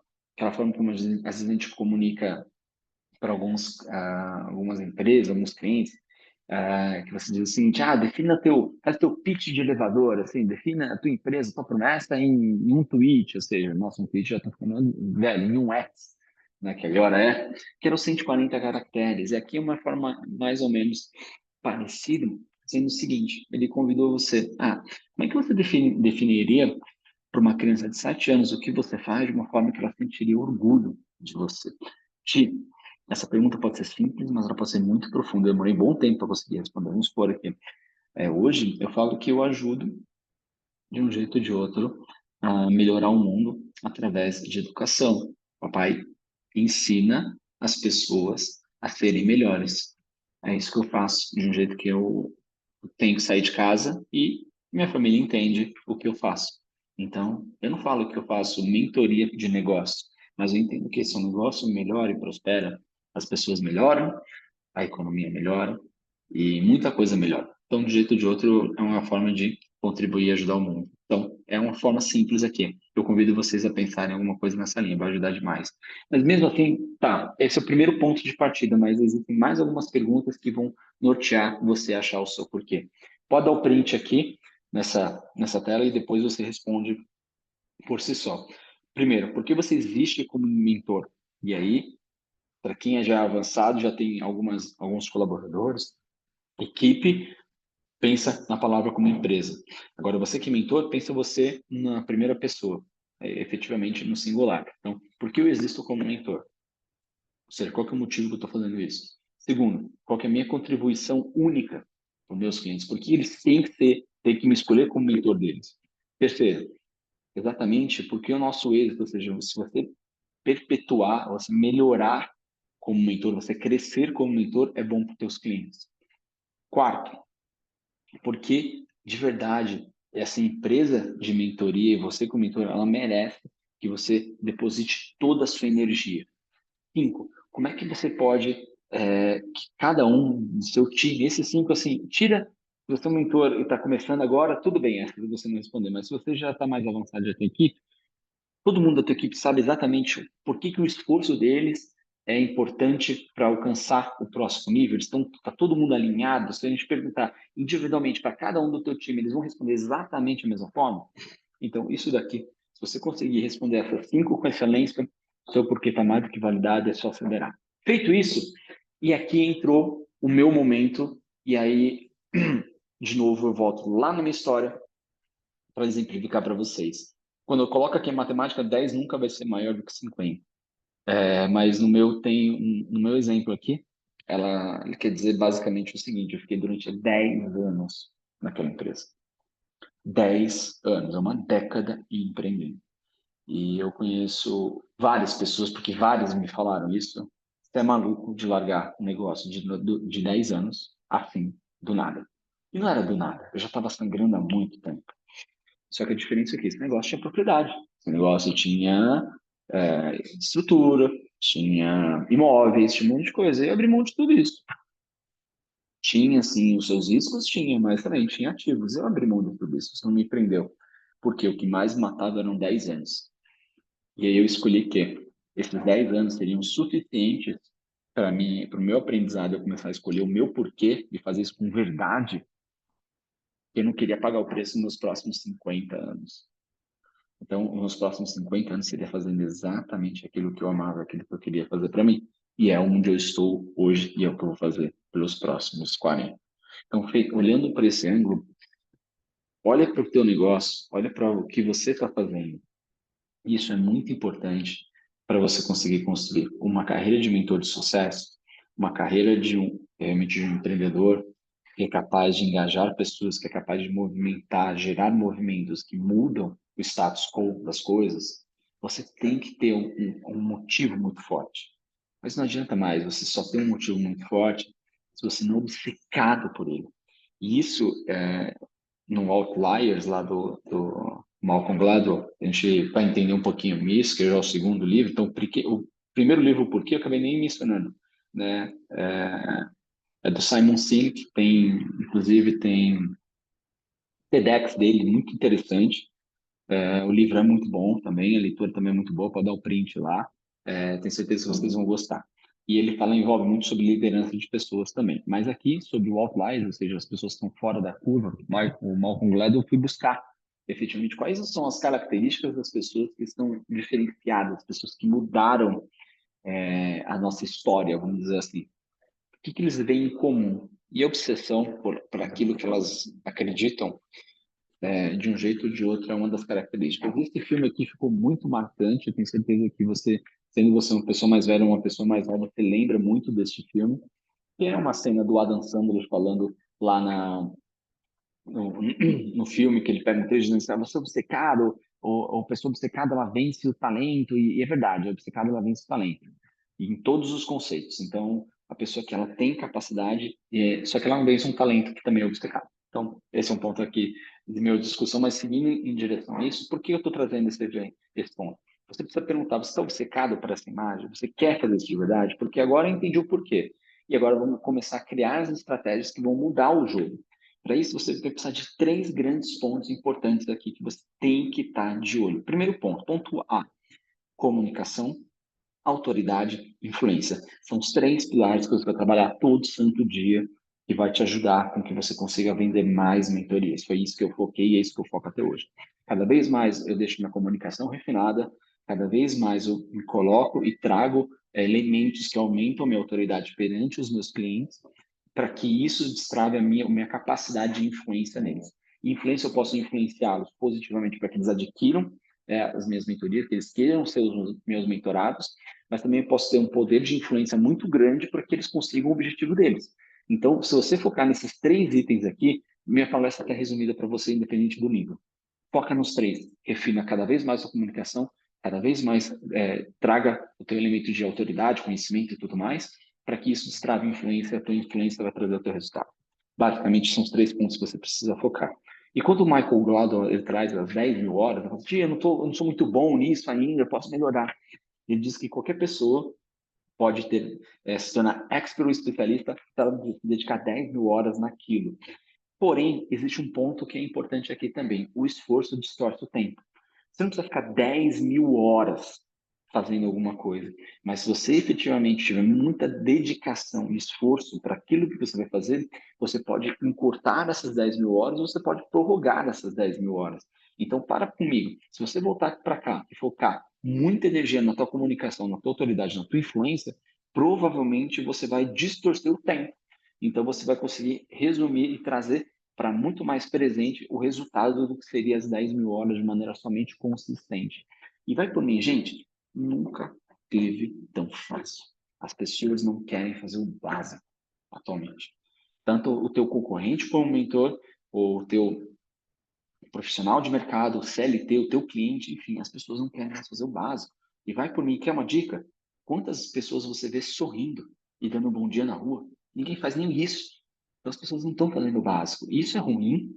forma como às vezes a gente comunica para algumas empresas, alguns clientes, que você diz o seguinte, faz teu pitch de elevador, assim, defina a tua empresa, tua promessa em um tweet, ou seja, nossa, um tweet já está ficando velho, em um X, né, que agora que eram 140 caracteres. E aqui é uma forma mais ou menos parecida, sendo o seguinte, ele convidou você, como é que você definiria para uma criança de 7 anos o que você faz de uma forma que ela sentiria orgulho de você? Ti, essa pergunta pode ser simples, mas ela pode ser muito profunda. Eu demorei um bom tempo para conseguir responder. Vamos supor aqui. Hoje, eu falo que eu ajudo, de um jeito ou de outro, a melhorar o mundo através de educação. Papai ensina as pessoas a serem melhores. É isso que eu faço, de um jeito que eu tenho que sair de casa e minha família entende o que eu faço. Então, eu não falo que eu faço mentoria de negócio, mas eu entendo que se um negócio melhora e prospera, as pessoas melhoram, a economia melhora e muita coisa melhora. Então, de um jeito ou de outro, é uma forma de contribuir e ajudar o mundo. Então, é uma forma simples aqui. Eu convido vocês a pensarem em alguma coisa nessa linha, vai ajudar demais. Mas mesmo assim, tá, esse é o primeiro ponto de partida, mas existem mais algumas perguntas que vão nortear você a achar o seu porquê. Pode dar o print aqui nessa tela e depois você responde por si só. Primeiro, por que você existe como mentor? E aí, para quem é já avançado, já tem alguns colaboradores, equipe, pensa na palavra como empresa. Agora, você que é mentor, pensa você na primeira pessoa, efetivamente no singular. Então, por que eu existo como mentor? Ou seja, qual que é o motivo que eu estou fazendo isso? Segundo, qual que é a minha contribuição única para os meus clientes? Porque eles têm que me escolher como mentor deles. Terceiro, exatamente porque o nosso êxito, ou seja, se você perpetuar, ou se melhorar como mentor, você crescer como mentor, é bom para os teus clientes. Quarto, porque de verdade essa empresa de mentoria e você como mentor, ela merece que você deposite toda a sua energia. Cinco, como é que você pode, que cada um do seu time, esses cinco, assim, tira, se você é um mentor e está começando agora, tudo bem, essa você não responder, mas se você já está mais avançado, já tem equipe, todo mundo da tua equipe sabe exatamente por que que o esforço deles é importante para alcançar o próximo nível. Eles estão, tá todo mundo alinhado. Se a gente perguntar individualmente para cada um do teu time, eles vão responder exatamente a mesma forma. Então, isso daqui, se você conseguir responder essas cinco com excelência, seu porquê está mais do que validado, é só acelerar. Feito isso, e aqui entrou o meu momento, e aí, de novo, eu volto lá na minha história para exemplificar para vocês. Quando eu coloco aqui a matemática, 10 nunca vai ser maior do que 50. Mas no meu exemplo aqui, ela quer dizer basicamente o seguinte: eu fiquei durante 10 anos naquela empresa. 10 anos, é uma década empreendendo. E eu conheço várias pessoas, porque várias me falaram isso. Você é maluco de largar um negócio de 10 anos, assim, do nada. E não era do nada, eu já estava sangrando há muito tempo. Só que a diferença é que esse negócio tinha propriedade. Esse negócio tinha estrutura, tinha imóveis, tinha um monte de coisa. E eu abri mão de tudo isso. Tinha, sim, os seus riscos, tinha, mas também tinha ativos. Eu abri mão de tudo isso, isso não me prendeu. Porque o que mais me matava eram 10 anos. E aí eu escolhi que esses 10 anos seriam suficientes para mim, para o meu aprendizado, eu começar a escolher o meu porquê de fazer isso com verdade. Eu não queria pagar o preço nos próximos 50 anos. Então, nos próximos 50 anos, seria fazendo exatamente aquilo que eu amava, aquilo que eu queria fazer para mim. E é onde eu estou hoje e é o que eu vou fazer pelos próximos 40. Então, olhando para esse ângulo, olha para o teu negócio, olha para o que você está fazendo. Isso é muito importante para você conseguir construir uma carreira de mentor de sucesso, uma carreira realmente de um empreendedor que é capaz de engajar pessoas, que é capaz de movimentar, gerar movimentos que mudam o status quo das coisas. Você tem que ter um motivo muito forte. Mas não adianta mais, você só tem um motivo muito forte se você não é obcecado por ele. E isso, no Outliers, lá do Malcolm Gladwell, a gente vai entender um pouquinho isso, que já é o segundo livro. Então, o primeiro livro, o Porquê, eu acabei nem mencionando, né? É do Simon Sinek, inclusive tem TEDx dele, muito interessante. O livro é muito bom também, a leitura também é muito boa, pode dar o print lá. Tenho certeza que vocês vão gostar. E ele envolve muito sobre liderança de pessoas também. Mas aqui, sobre o outliers, ou seja, as pessoas que estão fora da curva, o Malcolm Gladwell, eu fui buscar efetivamente quais são as características das pessoas que estão diferenciadas, pessoas que mudaram a nossa história, vamos dizer assim. O que eles veem em comum? E a obsessão por aquilo que elas acreditam de um jeito ou de outro é uma das características. Esse filme aqui ficou muito marcante, eu tenho certeza que você, sendo você uma pessoa mais velha ou uma pessoa mais nova, você lembra muito desse filme, que é uma cena do Adam Sandler falando lá no, no filme, que ele pergunta, dizendo assim, você é obcecado, ou pessoa obcecada, ela vence o talento, e é verdade, a obcecada, ela vence o talento, e em todos os conceitos. Então, a pessoa que ela tem capacidade, só que ela não vence um talento que também é obcecado. Então, esse é um ponto aqui de minha discussão, mas seguindo em direção a isso, por que eu estou trazendo esse ponto? Você precisa perguntar, você está obcecado por essa imagem? Você quer fazer isso de verdade? Porque agora eu entendi o porquê. E agora vamos começar a criar as estratégias que vão mudar o jogo. Para isso, você vai precisar de três grandes pontos importantes aqui que você tem que estar de olho. Primeiro ponto, ponto A, comunicação, autoridade, influência. São os três pilares que você vai trabalhar todo santo dia e vai te ajudar com que você consiga vender mais mentorias. Foi isso que eu foquei e é isso que eu foco até hoje. Cada vez mais eu deixo minha comunicação refinada, cada vez mais eu me coloco e trago elementos que aumentam a minha autoridade perante os meus clientes para que isso destrave a minha capacidade de influência neles. E influência eu posso influenciá-los positivamente para que eles adquiram as minhas mentorias, que eles queiram ser os meus mentorados, mas também eu posso ter um poder de influência muito grande para que eles consigam o objetivo deles. Então, se você focar nesses três itens aqui, minha palestra está resumida para você, independente do nível. Foca nos três, refina cada vez mais a comunicação, cada vez mais traga o teu elemento de autoridade, conhecimento e tudo mais, para que isso destrave influência, a tua influência vai trazer o teu resultado. Basicamente, são os três pontos que você precisa focar. E quando o Michael Gladwell ele traz as 10 mil horas, eu falo, eu não sou muito bom nisso ainda, eu posso melhorar. Ele diz que qualquer pessoa pode se tornar expert ou especialista se ela dedicar 10 mil horas naquilo. Porém, existe um ponto que é importante aqui também. O esforço distorce o tempo. Você não precisa ficar 10 mil horas fazendo alguma coisa, mas se você efetivamente tiver muita dedicação e esforço para aquilo que você vai fazer, você pode encurtar essas 10 mil horas ou você pode prorrogar essas 10 mil horas. Então, para comigo. Se você voltar para cá e focar muita energia na tua comunicação, na tua autoridade, na tua influência, provavelmente você vai distorcer o tempo. Então, você vai conseguir resumir e trazer para muito mais presente o resultado do que seria as 10 mil horas de maneira somente consistente. E vai por mim, gente, nunca teve tão fácil. As pessoas não querem fazer o básico atualmente. Tanto o teu concorrente como mentor, ou o teu profissional de mercado, o CLT, o teu cliente, enfim, as pessoas não querem mais fazer o básico. E vai por mim, quer uma dica? Quantas pessoas você vê sorrindo e dando um bom dia na rua? Ninguém faz nem isso. Então as pessoas não estão fazendo o básico. Isso é ruim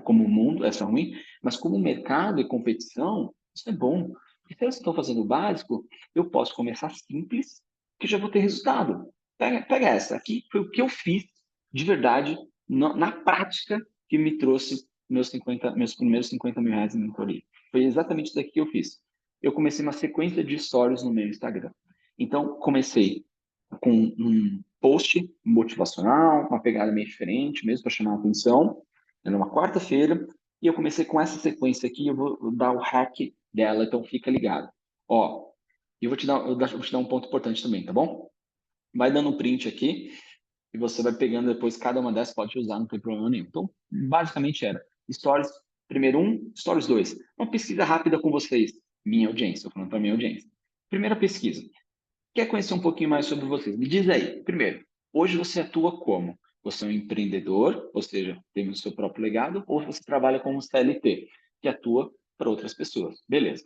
como o mundo, isso é ruim, mas como mercado e competição, isso é bom. Porque se elas estão fazendo o básico, eu posso começar simples, que já vou ter resultado. Pega essa. Aqui foi o que eu fiz de verdade, na prática, que me trouxe meus primeiros 50 mil reais em mentoria. Foi exatamente isso daqui que eu fiz. Eu comecei uma sequência de stories no meu Instagram. Então, comecei com um post motivacional, uma pegada meio diferente, mesmo para chamar a atenção. Era uma quarta-feira, e eu comecei com essa sequência aqui, eu vou dar o hack dela, então fica ligado. Ó, eu vou te dar um ponto importante também, tá bom? Vai dando um print aqui, e você vai pegando depois cada uma dessas, pode usar, não tem problema nenhum. Então, basicamente era stories Primeiro um, Stories 2. Uma pesquisa rápida com vocês, minha audiência, estou falando para minha audiência. Primeira pesquisa. Quer conhecer um pouquinho mais sobre vocês? Me diz aí. Primeiro, hoje você atua como? Você é um empreendedor, ou seja, tem o seu próprio legado, ou você trabalha como CLT, que atua para outras pessoas. Beleza.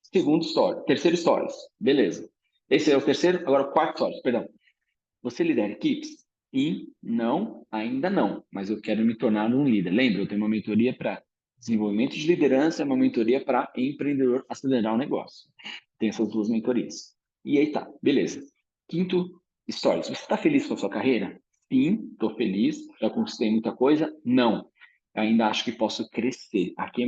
Segundo story, terceiro stories. Beleza. Esse é o terceiro, agora o quarto stories, perdão. Você lidera equipes? E não, ainda não, mas eu quero me tornar um líder. Lembra, eu tenho uma mentoria para desenvolvimento de liderança, uma mentoria para empreendedor acelerar o negócio. Tem essas duas mentorias. E aí tá, beleza. Quinto, stories. Você está feliz com a sua carreira? Sim, estou feliz, já conquistei muita coisa. Não, ainda acho que posso crescer. Aqui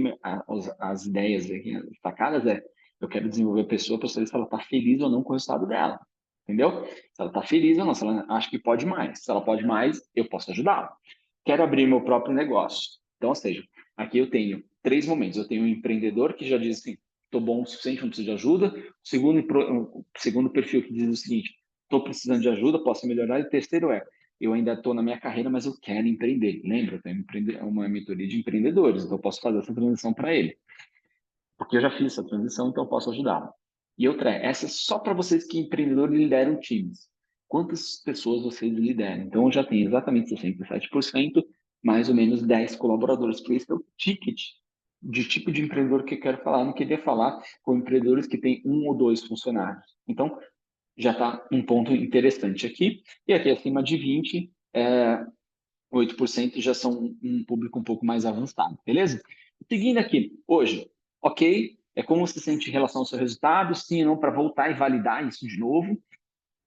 as ideias aqui, as sacadas eu quero desenvolver a pessoa para saber se ela está feliz ou não com o resultado dela. Entendeu? Se ela está feliz ou não, se ela acha que pode mais. Se ela pode mais, eu posso ajudá-la. Quero abrir meu próprio negócio. Então, ou seja, aqui eu tenho três momentos. Eu tenho um empreendedor que já diz assim, estou bom o suficiente, não preciso de ajuda. O segundo perfil que diz o seguinte, estou precisando de ajuda, posso melhorar. E o terceiro eu ainda estou na minha carreira, mas eu quero empreender. Lembra, eu tenho uma mentoria de empreendedores, então eu posso fazer essa transição para ele. Porque eu já fiz essa transição, então eu posso ajudá-lo. E outra essa é só para vocês que empreendedores lideram times. Quantas pessoas vocês lideram? Então, eu já tenho exatamente 67%, mais ou menos 10 colaboradores, que esse é o ticket de tipo de empreendedor que eu quero falar. Eu não queria falar com empreendedores que têm um ou dois funcionários. Então, já está um ponto interessante aqui. E aqui acima de 20, 8% já são um público um pouco mais avançado, beleza? Seguindo aqui, hoje, ok, é como você se sente em relação ao seu resultado, sim ou não, para voltar e validar isso de novo.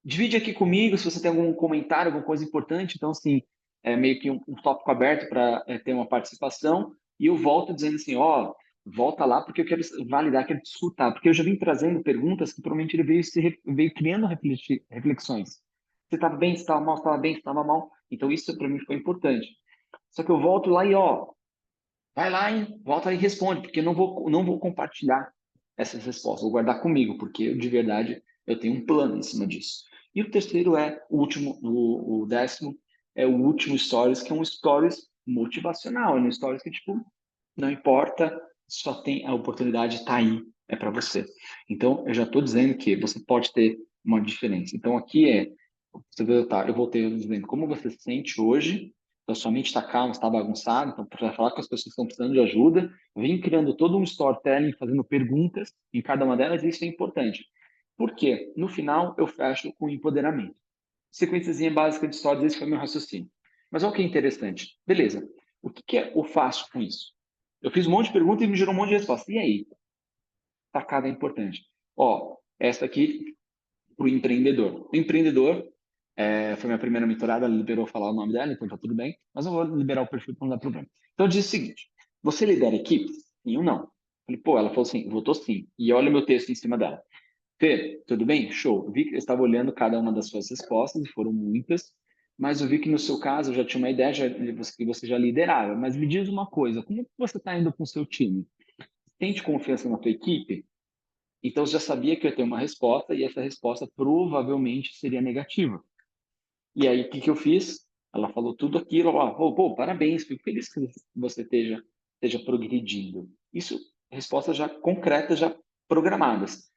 Divide aqui comigo se você tem algum comentário, alguma coisa importante, então, assim, é meio que um tópico aberto para ter uma participação, e eu volto dizendo assim, ó, volta lá porque eu quero validar, quero discutir, porque eu já vim trazendo perguntas que provavelmente ele veio criando reflexões. Você estava bem, você estava mal, você estava bem, você estava mal. Então, isso para mim foi importante. Só que eu volto lá e, ó, vai lá e volta lá e responde, porque eu não vou compartilhar essas respostas, vou guardar comigo, porque eu, de verdade eu tenho um plano em cima disso. E o terceiro o último, o décimo, é o último stories, que é um stories motivacional, é um stories que, tipo, não importa, só tem a oportunidade, está aí, é para você. Então, eu já estou dizendo que você pode ter uma diferença. Então, aqui você vê, tá, eu vou ter dizendo como você se sente hoje, então sua mente está calma, está bagunçada, então para falar com as pessoas que estão precisando de ajuda, vem criando todo um storytelling, fazendo perguntas em cada uma delas, e isso é importante. Por quê? No final, eu fecho com empoderamento. Sequenciazinha básica de stories, esse foi meu raciocínio. Mas olha o que é interessante. Beleza. O que eu faço com isso? Eu fiz um monte de perguntas e me gerou um monte de respostas. E aí? Tacada é importante. Ó, essa aqui para o empreendedor. O empreendedor foi minha primeira mentorada, ela liberou falar o nome dela, então tá tudo bem. Mas eu vou liberar o perfil para não dar problema. Então, diz o seguinte: você lidera equipes? Sim ou não? Falei, pô, ela falou assim, votou sim. E olha o meu texto em cima dela. Fê, tudo bem? Show. Eu vi que eu estava olhando cada uma das suas respostas, e foram muitas, mas eu vi que no seu caso eu já tinha uma ideia que você já liderava. Mas me diz uma coisa, como que você está indo com o seu time? Sente confiança na tua equipe? Então, você já sabia que eu ia ter uma resposta e essa resposta provavelmente seria negativa. E aí, o que eu fiz? Ela falou tudo aquilo, ó, pô, parabéns, fico feliz que você esteja progredindo. Isso, respostas já concretas, já programadas.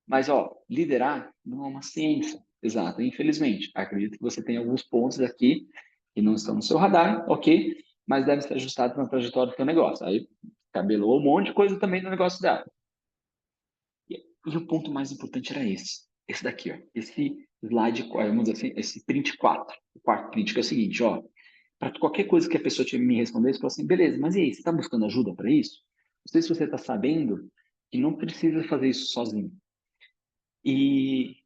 Mas, ó, liderar não é uma ciência exata, infelizmente. Acredito que você tem alguns pontos aqui que não estão no seu radar, ok? Mas deve ser ajustado na trajetória do seu negócio. Aí, cabelou um monte de coisa também no negócio dela. E o ponto mais importante era esse daqui, ó. Esse slide, vamos dizer assim, esse print 4. O quarto print, que é o seguinte, ó. Para qualquer coisa que a pessoa me respondesse, falou assim, beleza, mas e aí, você está buscando ajuda para isso? Não sei se você está sabendo que não precisa fazer isso sozinho. E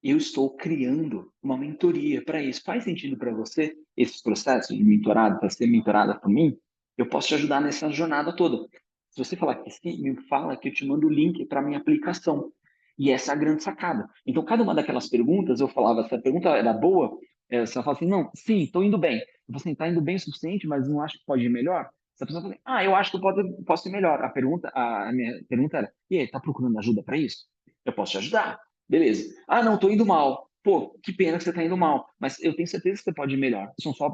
eu estou criando uma mentoria para isso. Faz sentido para você esses processos de mentorado, para ser mentorada por mim? Eu posso te ajudar nessa jornada toda. Se você falar que sim, me fala que eu te mando o link para minha aplicação. E essa é a grande sacada. Então, cada uma daquelas perguntas, eu falava, essa pergunta era boa, você fala assim, não, sim, estou indo bem. Você está indo bem o suficiente, mas não acho que pode ir melhor? Essa pessoa fala assim, eu acho que eu posso ir melhor. A minha pergunta era, e aí, está procurando ajuda para isso? Eu posso te ajudar. Beleza. Ah, não, tô indo mal. Pô, que pena que você tá indo mal. Mas eu tenho certeza que você pode ir melhor.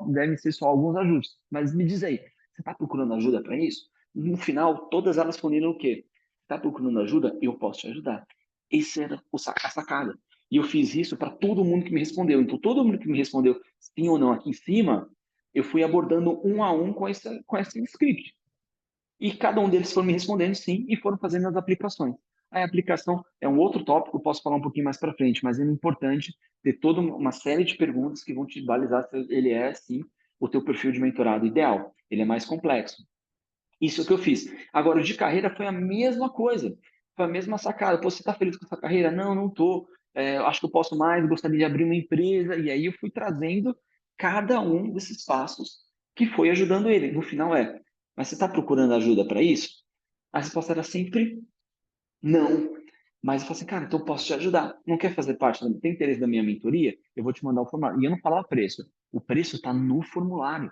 Devem ser só alguns ajustes. Mas me diz aí, você tá procurando ajuda para isso? No final, todas elas responderam o quê? Está procurando ajuda? Eu posso te ajudar. Esse era a sacada. E eu fiz isso para todo mundo que me respondeu. Então, todo mundo que me respondeu sim ou não aqui em cima, eu fui abordando um a um com esse script. E cada um deles foram me respondendo sim e foram fazendo as aplicações. A aplicação é um outro tópico, eu posso falar um pouquinho mais para frente, mas é importante ter toda uma série de perguntas que vão te balizar se ele é, sim, o teu perfil de mentorado ideal. Ele é mais complexo. Isso que eu fiz. Agora, o de carreira foi a mesma coisa. Foi a mesma sacada. Pô, você está feliz com essa carreira? Não, não estou. Acho que eu posso mais, gostaria de abrir uma empresa. E aí eu fui trazendo cada um desses passos que foi ajudando ele. No final mas você está procurando ajuda para isso? A resposta era sempre não. Mas eu falei assim, cara, então eu posso te ajudar. Não quer fazer parte, tem interesse da minha mentoria? Eu vou te mandar o formulário. E eu não falava preço. O preço está no formulário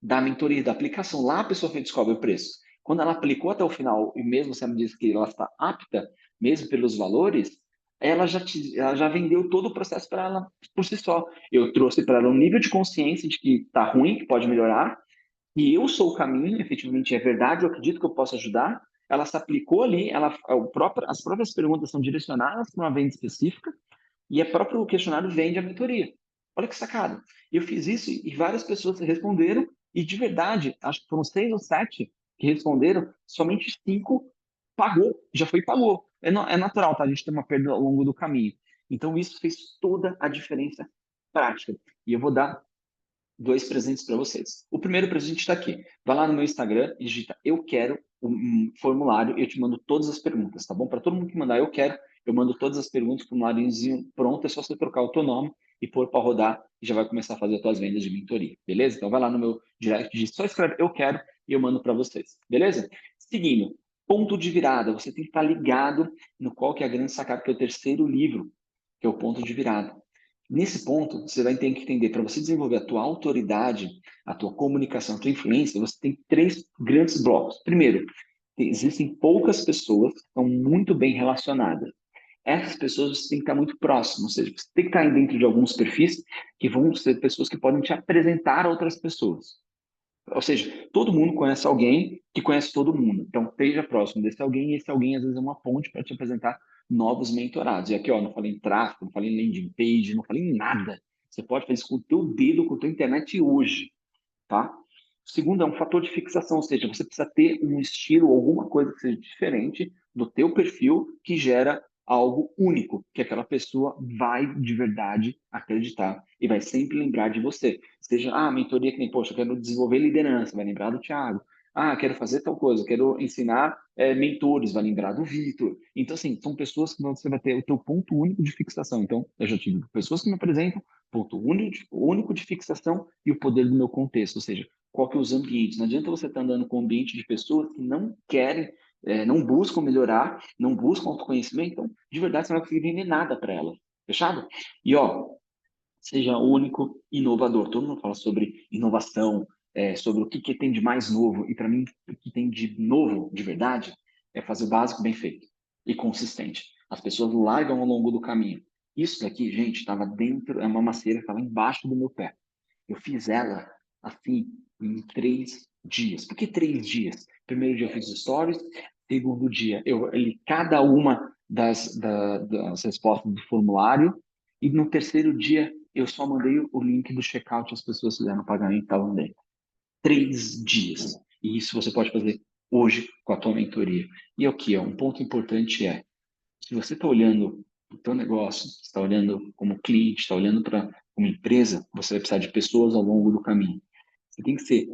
da mentoria, da aplicação. Lá a pessoa descobre o preço. Quando ela aplicou até o final, e mesmo você me disse que ela está apta, mesmo pelos valores, ela já vendeu todo o processo para ela por si só. Eu trouxe para ela um nível de consciência de que está ruim, que pode melhorar, e eu sou o caminho, efetivamente é verdade, eu acredito que eu posso ajudar. Ela se aplicou ali, as próprias perguntas são direcionadas para uma venda específica, e o próprio questionário vende a mentoria. Olha que sacada. Eu fiz isso e várias pessoas responderam, e de verdade, acho que foram 6 ou 7 que responderam, somente 5 pagou, já foi e pagou. É natural, tá? A gente tem uma perda ao longo do caminho. Então, isso fez toda a diferença prática. E eu vou dar 2 presentes para vocês. O primeiro presente está aqui. Vai lá no meu Instagram e digita eu quero um formulário e eu te mando todas as perguntas, tá bom? Para todo mundo que mandar eu quero, eu mando todas as perguntas, formuláriozinho pronto, é só você trocar o teu nome e pôr para rodar e já vai começar a fazer as tuas vendas de mentoria, beleza? Então vai lá no meu direct, só escreve eu quero e eu mando para vocês, beleza? Seguindo, ponto de virada, você tem que estar ligado no qual que é a grande sacada, que é o terceiro livro, que é o ponto de virada. Nesse ponto, você vai ter que entender, para você desenvolver a tua autoridade, a tua comunicação, a tua influência, você tem 3 grandes blocos. Primeiro, existem poucas pessoas que estão muito bem relacionadas. Essas pessoas você tem que estar muito próximo, ou seja, você tem que estar dentro de alguns perfis que vão ser pessoas que podem te apresentar a outras pessoas. Ou seja, todo mundo conhece alguém que conhece todo mundo. Então, esteja próximo desse alguém, e esse alguém às vezes é uma ponte para te apresentar novos mentorados. E aqui, ó, não falei em tráfego, não falei em landing page, não falei em nada. Você pode fazer isso com o teu dedo, com a tua internet hoje, tá? O segundo é um fator de fixação, ou seja, você precisa ter um estilo, alguma coisa que seja diferente do teu perfil que gera algo único, que aquela pessoa vai de verdade acreditar e vai sempre lembrar de você. Seja, mentoria que nem, poxa, eu quero desenvolver liderança, vai lembrar do Thiago. Quero fazer tal coisa, quero ensinar mentores, vai lembrar do Vitor. Então, assim, são pessoas que você vai ter o teu ponto único de fixação. Então, eu já tive pessoas que me apresentam, ponto único de fixação e o poder do meu contexto, ou seja, qual que é os ambientes. Não adianta você estar andando com um ambiente de pessoas que não querem, não buscam melhorar, não buscam autoconhecimento, então, de verdade, você não vai conseguir vender nada para elas. Fechado? E, ó, seja único, inovador. Todo mundo fala sobre inovação, sobre o que tem de mais novo. E para mim, o que tem de novo, de verdade, é fazer o básico bem feito e consistente. As pessoas largam ao longo do caminho. Isso daqui, gente, estava dentro, é uma macieira que estava embaixo do meu pé. Eu fiz ela assim em 3 dias. Por que 3 dias? Primeiro dia eu fiz stories, segundo dia eu li cada uma das respostas do formulário e no terceiro dia eu só mandei o link do checkout, as pessoas fizeram o pagamento e estavam dentro. 3 dias. E isso você pode fazer hoje com a tua mentoria. E aqui, ó, um ponto importante se você está olhando para o teu negócio, está olhando como cliente, está olhando para uma empresa, você vai precisar de pessoas ao longo do caminho. Você tem que ser,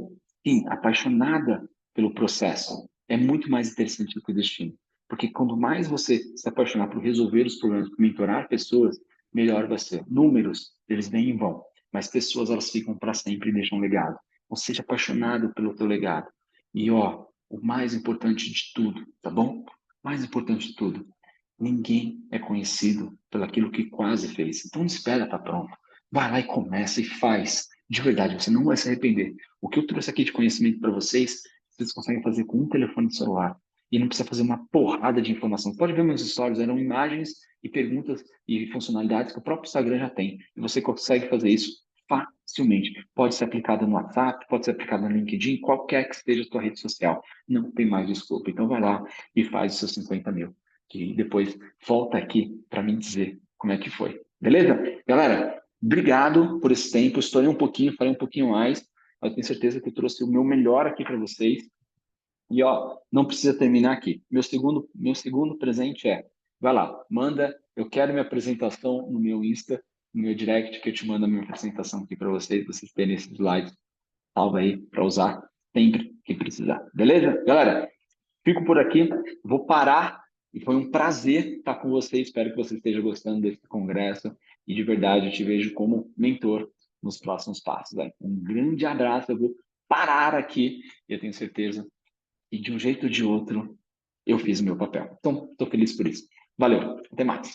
sim, apaixonada pelo processo. É muito mais interessante do que o destino. Porque quanto mais você se apaixonar por resolver os problemas, por mentorar pessoas, melhor vai ser. Números, eles vêm e vão. Mas pessoas, elas ficam para sempre e deixam um legado. Então, seja apaixonado pelo teu legado. E, ó, o mais importante de tudo, tá bom? Mais importante de tudo, ninguém é conhecido pelo aquilo que quase fez. Então não espera estar pronto. Vai lá e começa e faz. De verdade, você não vai se arrepender. O que eu trouxe aqui de conhecimento para vocês, vocês conseguem fazer com um telefone de celular. E não precisa fazer uma porrada de informação. Pode ver meus stories, eram imagens e perguntas e funcionalidades que o próprio Instagram já tem. E você consegue fazer isso facilmente. Pode ser aplicada no WhatsApp, pode ser aplicada no LinkedIn, qualquer que seja a sua rede social. Não tem mais desculpa. Então vai lá e faz os seus 50 mil. Que depois volta aqui para me dizer como é que foi. Beleza? Galera, obrigado por esse tempo. Estourei um pouquinho, falei um pouquinho mais, mas tenho certeza que eu trouxe o meu melhor aqui para vocês. E ó, não precisa terminar aqui. Meu segundo presente é, vai lá, manda, eu quero minha apresentação no meu Insta, no meu direct, que eu te mando a minha apresentação aqui para vocês terem esses slides, salva aí para usar sempre que precisar. Beleza? Galera, fico por aqui, vou parar e foi um prazer estar com você. Espero que você esteja gostando desse congresso e de verdade eu te vejo como mentor nos próximos passos. Né? Um grande abraço, eu vou parar aqui e eu tenho certeza e de um jeito ou de outro, eu fiz o meu papel. Então, estou feliz por isso. Valeu, até mais.